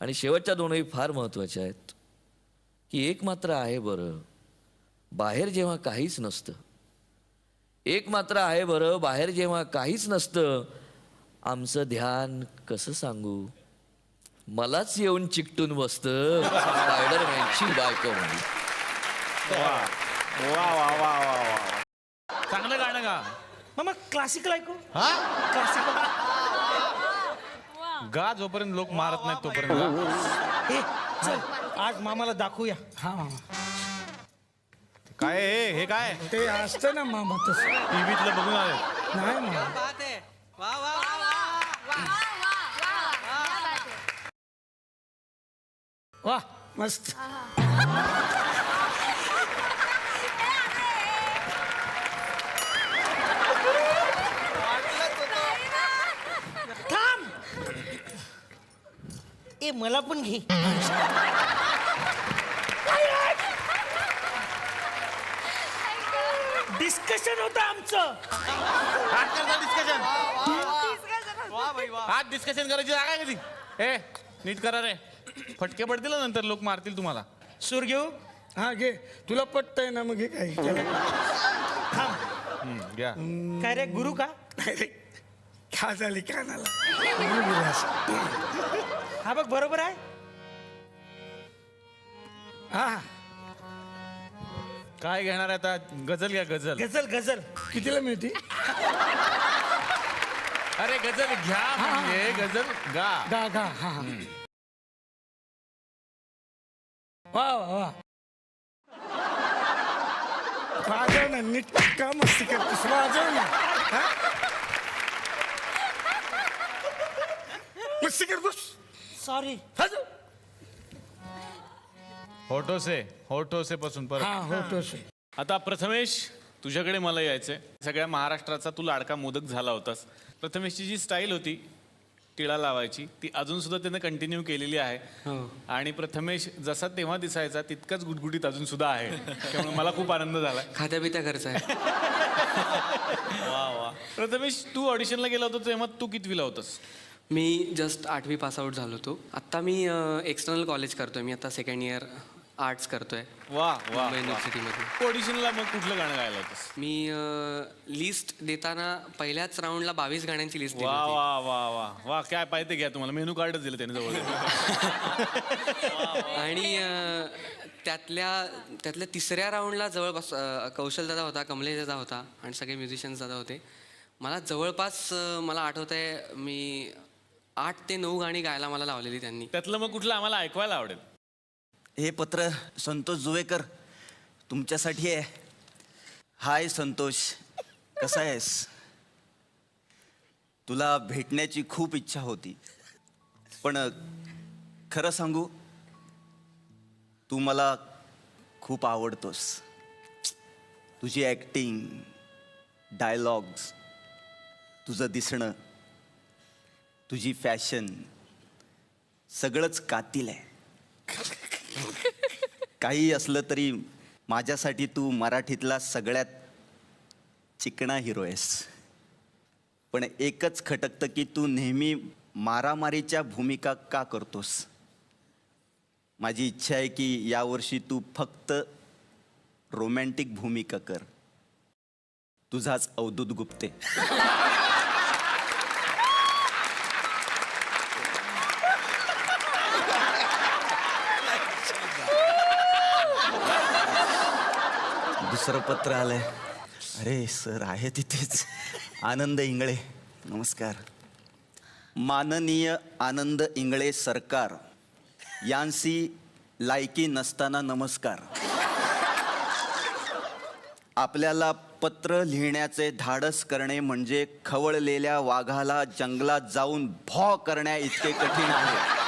आणि शेवटच्या दोनही फार महत्वाच्या आहेत की एक मात्र आहे बरं, बाहेर जेव्हा काहीच नसतं. एक मात्र आहे बरं, बाहेर जेव्हा काहीच नसतं, आमचं ध्यान कसं सांगू, मलाच येऊन चिकटून बसतं स्पायडरमॅनची बायको म्हणली. वा वा वा वा वा, चांगलं गाणं गा. मग क्लासिकल ऐकू. क्लासिकल गा, जोपर्यंत लोक मारत नाहीत तोपर्यंत गा. चल आज मामाला दाखवूया. हा मामा. काय हे काय ते असतं ना मामा तसं. टीव्हीतलं बघून आले. नाही मामा. वा मस्त. थांब. ए मला पण घे. डिस्कशन होतं आमचं. डिस्कशन आज डिस्कशन करायची जागा आहे कधी. ए नीट करा रे, फटके पडतील ना नंतर, लोक मारतील तुम्हाला. सूर घेऊ. हा घे, तुला पटतंय ना मग हे काय. थांब. घ्या. काय रे गुरु का. खा झाली कानाला. हा बघ बरोबर आहे. हा काय घेणार आहे आता. गझल घ्या, गझल. गझल गझल कितीला मिळते. अरे गझल घ्या म्हणजे गझल गा. गा गा. हा हा. वा वा वा. वाजव ना नीट. का मस्ती करतेस, वाजव ना. मस्ती कर बस. सॉरी. होठो से पासून परत. हा होतो से. आता प्रथमेश, तुझ्याकडे मला यायचंय. सगळ्या महाराष्ट्राचा तू लाडका मोदक झाला होतास. प्रथमेशची जी स्टाईल होती टिळा लावायची, ती अजून सुद्धा त्याने कंटिन्यू केलेली आहे. आणि प्रथमेश जसा तेव्हा दिसायचा तितकाच गुटगुटीत अजून सुद्धा आहे. त्यामुळे मला खूप आनंद झाला. खात्यापित्या खर्च आहे. वा वा. प्रथमेश, तू ऑडिशनला गेला होता तेव्हा तू कितवीला होतास. मी जस्ट 8वी पासआउट झालो होतो. आत्ता मी एक्सटर्नल कॉलेज करतोय. मी आता सेकंड इयर आर्ट्स करतोय. वा वा. मुंबई युनिव्हर्सिटीमध्ये. ऑडिशनला मग कुठलं गाणं गायला होतंस. मी लिस्ट देताना पहिल्याच राऊंडला 22 गाण्यांची लिस्ट दिली वा होती. वा वा वा वा. काय पाहिजे घ्या, तुम्हाला मेनू कार्डच दिलं त्याने जवळ. आणि त्यातल्या तिसऱ्या राऊंडला जवळपास कौशल दादा होता, कमलेश दादा होता आणि सगळे म्युझिशियन्स दादा होते. मला जवळपास मला आठवत आहे मी 8 ते 9 गाणी गायला मला लावलेली त्यांनी. त्यातलं मग कुठलं आम्हाला ऐकवायला आवडेल. हे पत्र संतोष जुवेकर तुमच्यासाठी आहे. हाय संतोष, कसा आहेस. तुला भेटण्याची खूप इच्छा होती, पण खरं सांगू तू मला खूप आवडतोस. तुझी ॲक्टिंग, डायलॉग्स, तुझं दिसणं, तुझी फॅशन सगळंच कातील आहे. काही असलं तरी माझ्यासाठी तू मराठीतला सगळ्यात चिकणा हिरो आहेस. पण एकच खटकतं की तू नेहमी मारामारीच्या भूमिका का करतोस. माझी इच्छा आहे की यावर्षी तू फक्त रोमॅन्टिक भूमिका कर. तुझाच अवधूत गुप्ते. दुसरं पत्र आलंय. अरे सर आहे तिथेच. आनंद इंगळे, नमस्कार. माननीय आनंद इंगळे सरकार यांसी लायकी नसताना नमस्कार. आपल्याला पत्र लिहिण्याचे धाडस करणे म्हणजे खवळलेल्या वाघाला जंगलात जाऊन भॉ करण्या इतके कठीण आहे.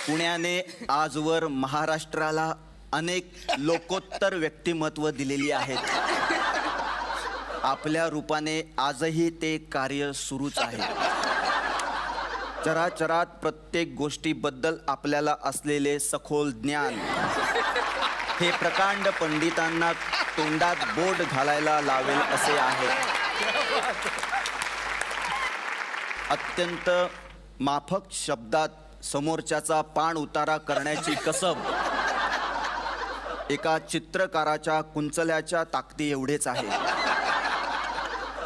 पुण्याने आजवर महाराष्ट्राला अनेक लोकोत्तर व्यक्तिमत्व दिलेली आहेत. आपल्या रूपाने आजही ते कार्य सुरूच आहे. चराचरात प्रत्येक गोष्टीबद्दल आपल्याला असलेले सखोल ज्ञान हे प्रकांड पंडितांना तोंडात बोट घालायला लावेल असे आहे. अत्यंत माफक शब्दात समोरच्याचा पाण उतारा करण्याची कसब एका चित्रकाराच्या कुंचल्याच्या ताकदी एवढेच आहे.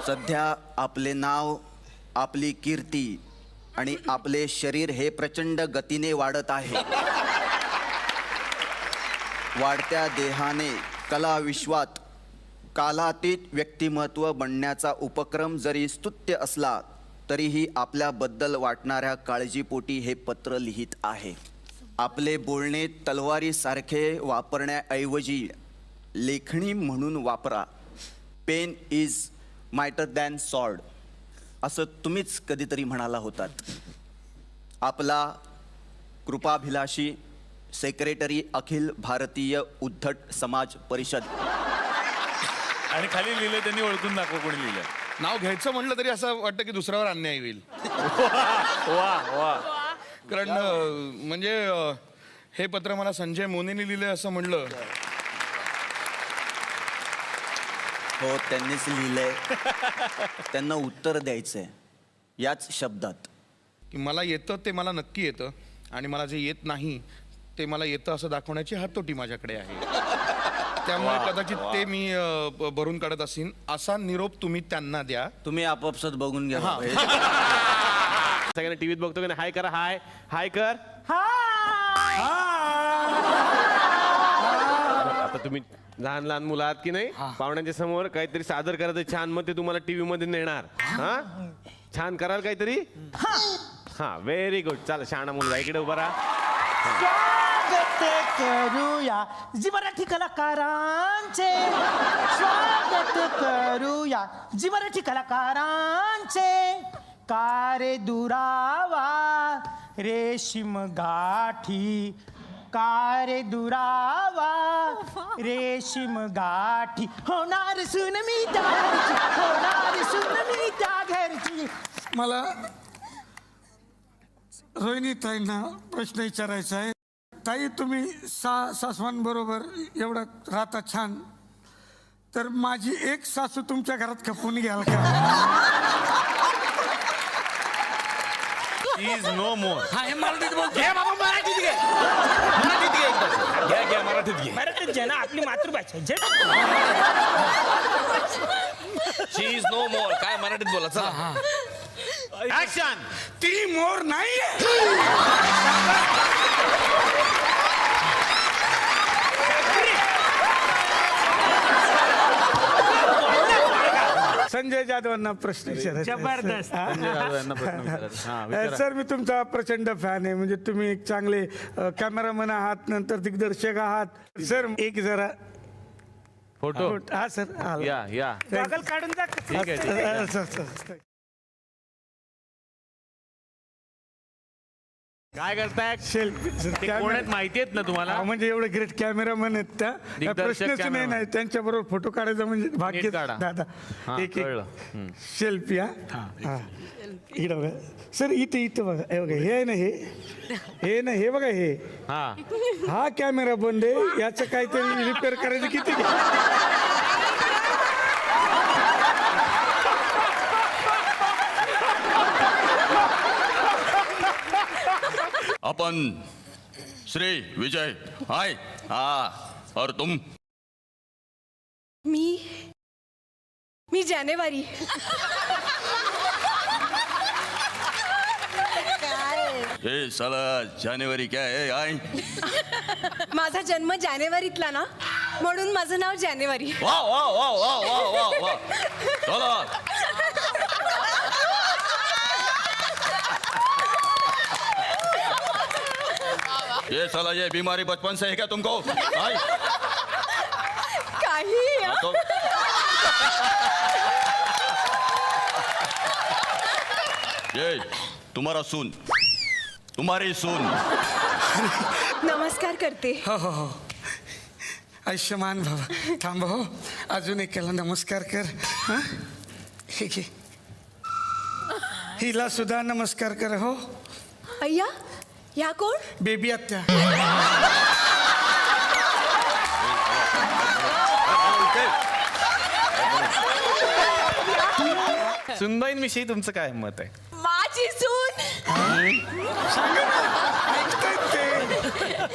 सध्या आपले नाव, आपली कीर्ती आणि आपले शरीर हे प्रचंड गतीने वाढत आहे. वाढत्या देहाने कला विश्वात कालातीत व्यक्तिमत्व बनण्याचा उपक्रम जरी स्तुत्य असला तरीही आपल्याबद्दल वाटणाऱ्या काळजीपोटी हे पत्र लिहित आहे. आपले बोलणे तलवारीसारखे वापरण्याऐवजी लेखणी म्हणून वापरा. Pen is mightier than sword असं तुम्हीच कधीतरी म्हणाला होतात. आपला कृपाभिलाषी सेक्रेटरी अखिल भारतीय उद्धट समाज परिषद. आणि खाली लिहिले त्यांनी ओळखून दाखव कोणी लिहिलं. नाव घ्यायचं म्हणलं तरी असं वाटतं की दुसऱ्यावर अन्याय होईल. वा वा. कारण म्हणजे हे पत्र मला संजय मोनेने लिहिलंय असं म्हणलं. हो, त्यांनीच लिहिलंय. त्यांना उत्तर द्यायचंय याच शब्दात की मला येतं ते मला नक्की येतं आणि मला जे येत नाही ते मला येतं असं दाखवण्याची हातोटी माझ्याकडे आहे. त्यामुळे कदाचित ते मी भरून काढत असेन. असा निरोप तुम्ही त्यांना द्या. तुम्ही आपापसात बघून घ्या. सगळ्यांना टीव्हीत बघतो की हाय करा. हाय हाय कर. आता तुम्ही लहान लहान मुलं आहात की नाही, पाहुण्यांच्या समोर काहीतरी सादर करायचं छान, मग ते तुम्हाला टीव्ही मध्ये नेणार. हा छान कराल काहीतरी. हा व्हेरी गुड. चला शहाणा मुलगा इकडे उभा राहा. स्वागत करूया जी मराठी कलाकारांचे. स्वागत करूया जी मराठी कलाकारांचे. कारे दुरावा रेशीम गाठी. कारे दुरावा रेशीम गाठी. होणार सुन मी त्या घरची. होणार सुन मी त्या घरची. मला रोहिणी ताईंना प्रश्न विचारायचा आहे. ताई, तुम्ही सासवांबरोबर एवढं राहता छान, तर माझी एक सासू तुमच्या घरात खपून घ्याल का? इज नो मोर. हा, हे मराठीत बोल. घे बाबा, मराठीत घे. मराठीत घे एकदा. घ्या घ्या मराठीत घे. मराठीत घे ना, आपली मातृभाषा आहे. शी इज नो मोर. काय मराठीत बोला. चला ऍक्शन. ती मोर नाही. संजय जाधवांना प्रश्न विचारायचा. जबरदस्त. संजय जाधव यांना प्रश्न विचारायचा. हा, विचारा. सर, मी तुमचा प्रचंड फॅन आहे. म्हणजे तुम्ही एक चांगले कॅमेरामन आहात, नंतर दिग्दर्शक आहात. सर, एक जरा फोटो. हा सर, या या. गॉगल काढून जा. ठीक आहे ठीक आहे. सर. काय करताय? ते कोण आहेत माहिती आहेत ना तुम्हाला? म्हणजे एवढे ग्रेट कॅमेरामॅन आहेत त्या. दिग्दर्शक प्रश्नच cameraman. नाही त्यांच्या बरोबर फोटो काढायचा म्हणजे भाग्य. नीट काढा. दादा हा, एक कळलं. सेल्फी. हा इकडे बघा सर. इथे बघा. हे बघा, हे आहे ना, हे ना, हे बघा, हे हा कॅमेरा बंद आहे. याचं काहीतरी रिपेअर करायचं. किती अपन श्री विजय. हाय. हाँ, और तुम? मी जानेवारी. ये साला जानेवारी क्या है? आय. माझा जन्म जानेवारीतला ना, म्हणून माझं नाव जानेवारी. वाह वाह वाह वाह वाह वाह वाह. चलो. ये साला ये बीमारी बचपन से है क्या तुमको? आय. काही तो ये तुम्हारा सुन, तुम्हारी सुन. नमस्कार करते. हो. आयुष्यमान बाबा. थांब हो, अजून एकाला नमस्कार कर. हा, ठीक आहे. हिला सुद्धा नमस्कार कर. हो. अय्या, या कोण? बेबी आत्या. सुनबाईंविषयी तुमचं काय मत आहे? माझी सून सांगा ना, ऐकतायत ते.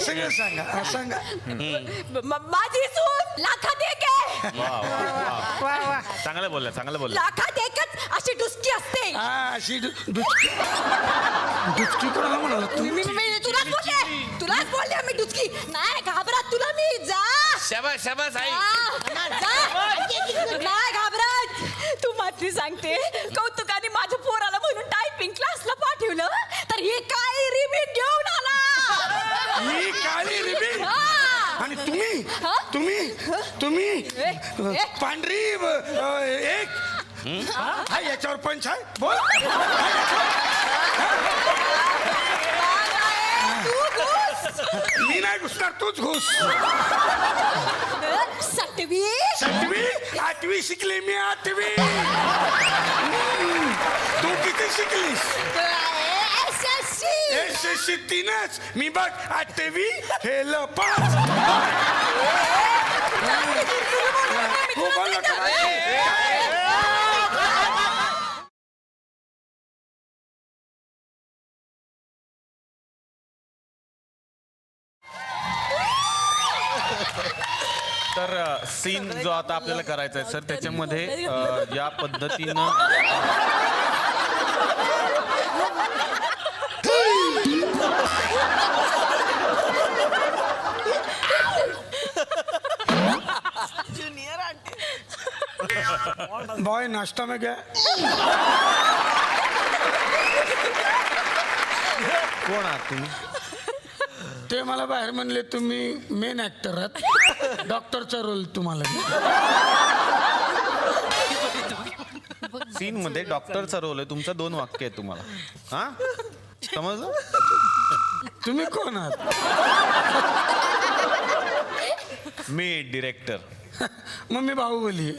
सगळं सांगा, सांगा. माझी सून लाखात एक आहे. चांगलं बोलला, चांगलं बोलला. लाखात एकच अशी डुसकी असते. अशी डुचकी कोणाला म्हणाला तू? तुलाच बोलले मी डुचकी. नाही घाबरत तुला मी. जा शाबास शाबास आई. नाही घाबरत. तू मात्री सांगते कौतुकाने माझ्या पोराला म्हणून टायपिंग क्लासला पाठवलं तर ही काळी रिबीन घेऊन आला. ही काळी रिबीन आणि तुम्ही पांढरी एक हा याच्यावर पंच आहे बोल. मी नाही घुसणार, तूच घुस. 7वी 8वी शिकले मी. 8वी तू किती शिकलीस? SSC 3च. मी बघ 8वी फेल 5. तर सीन जो आता आपल्याला करायचा आहे सर, त्याच्यामध्ये या पद्धतीनं बॉय नाश्ता में गया. कोण आहात तुम्ही? ते मला बाहेर म्हणले तुम्ही मेन ऍक्टर आहात, डॉक्टरचा रोल तुम्हाला. सीन मध्ये डॉक्टरचा रोल आहे तुमचा. 2 वाक्य आहे तुम्हाला. हा समजलं? तुम्ही कोण आहात? मी डिरेक्टर. मग मी बाहुबली.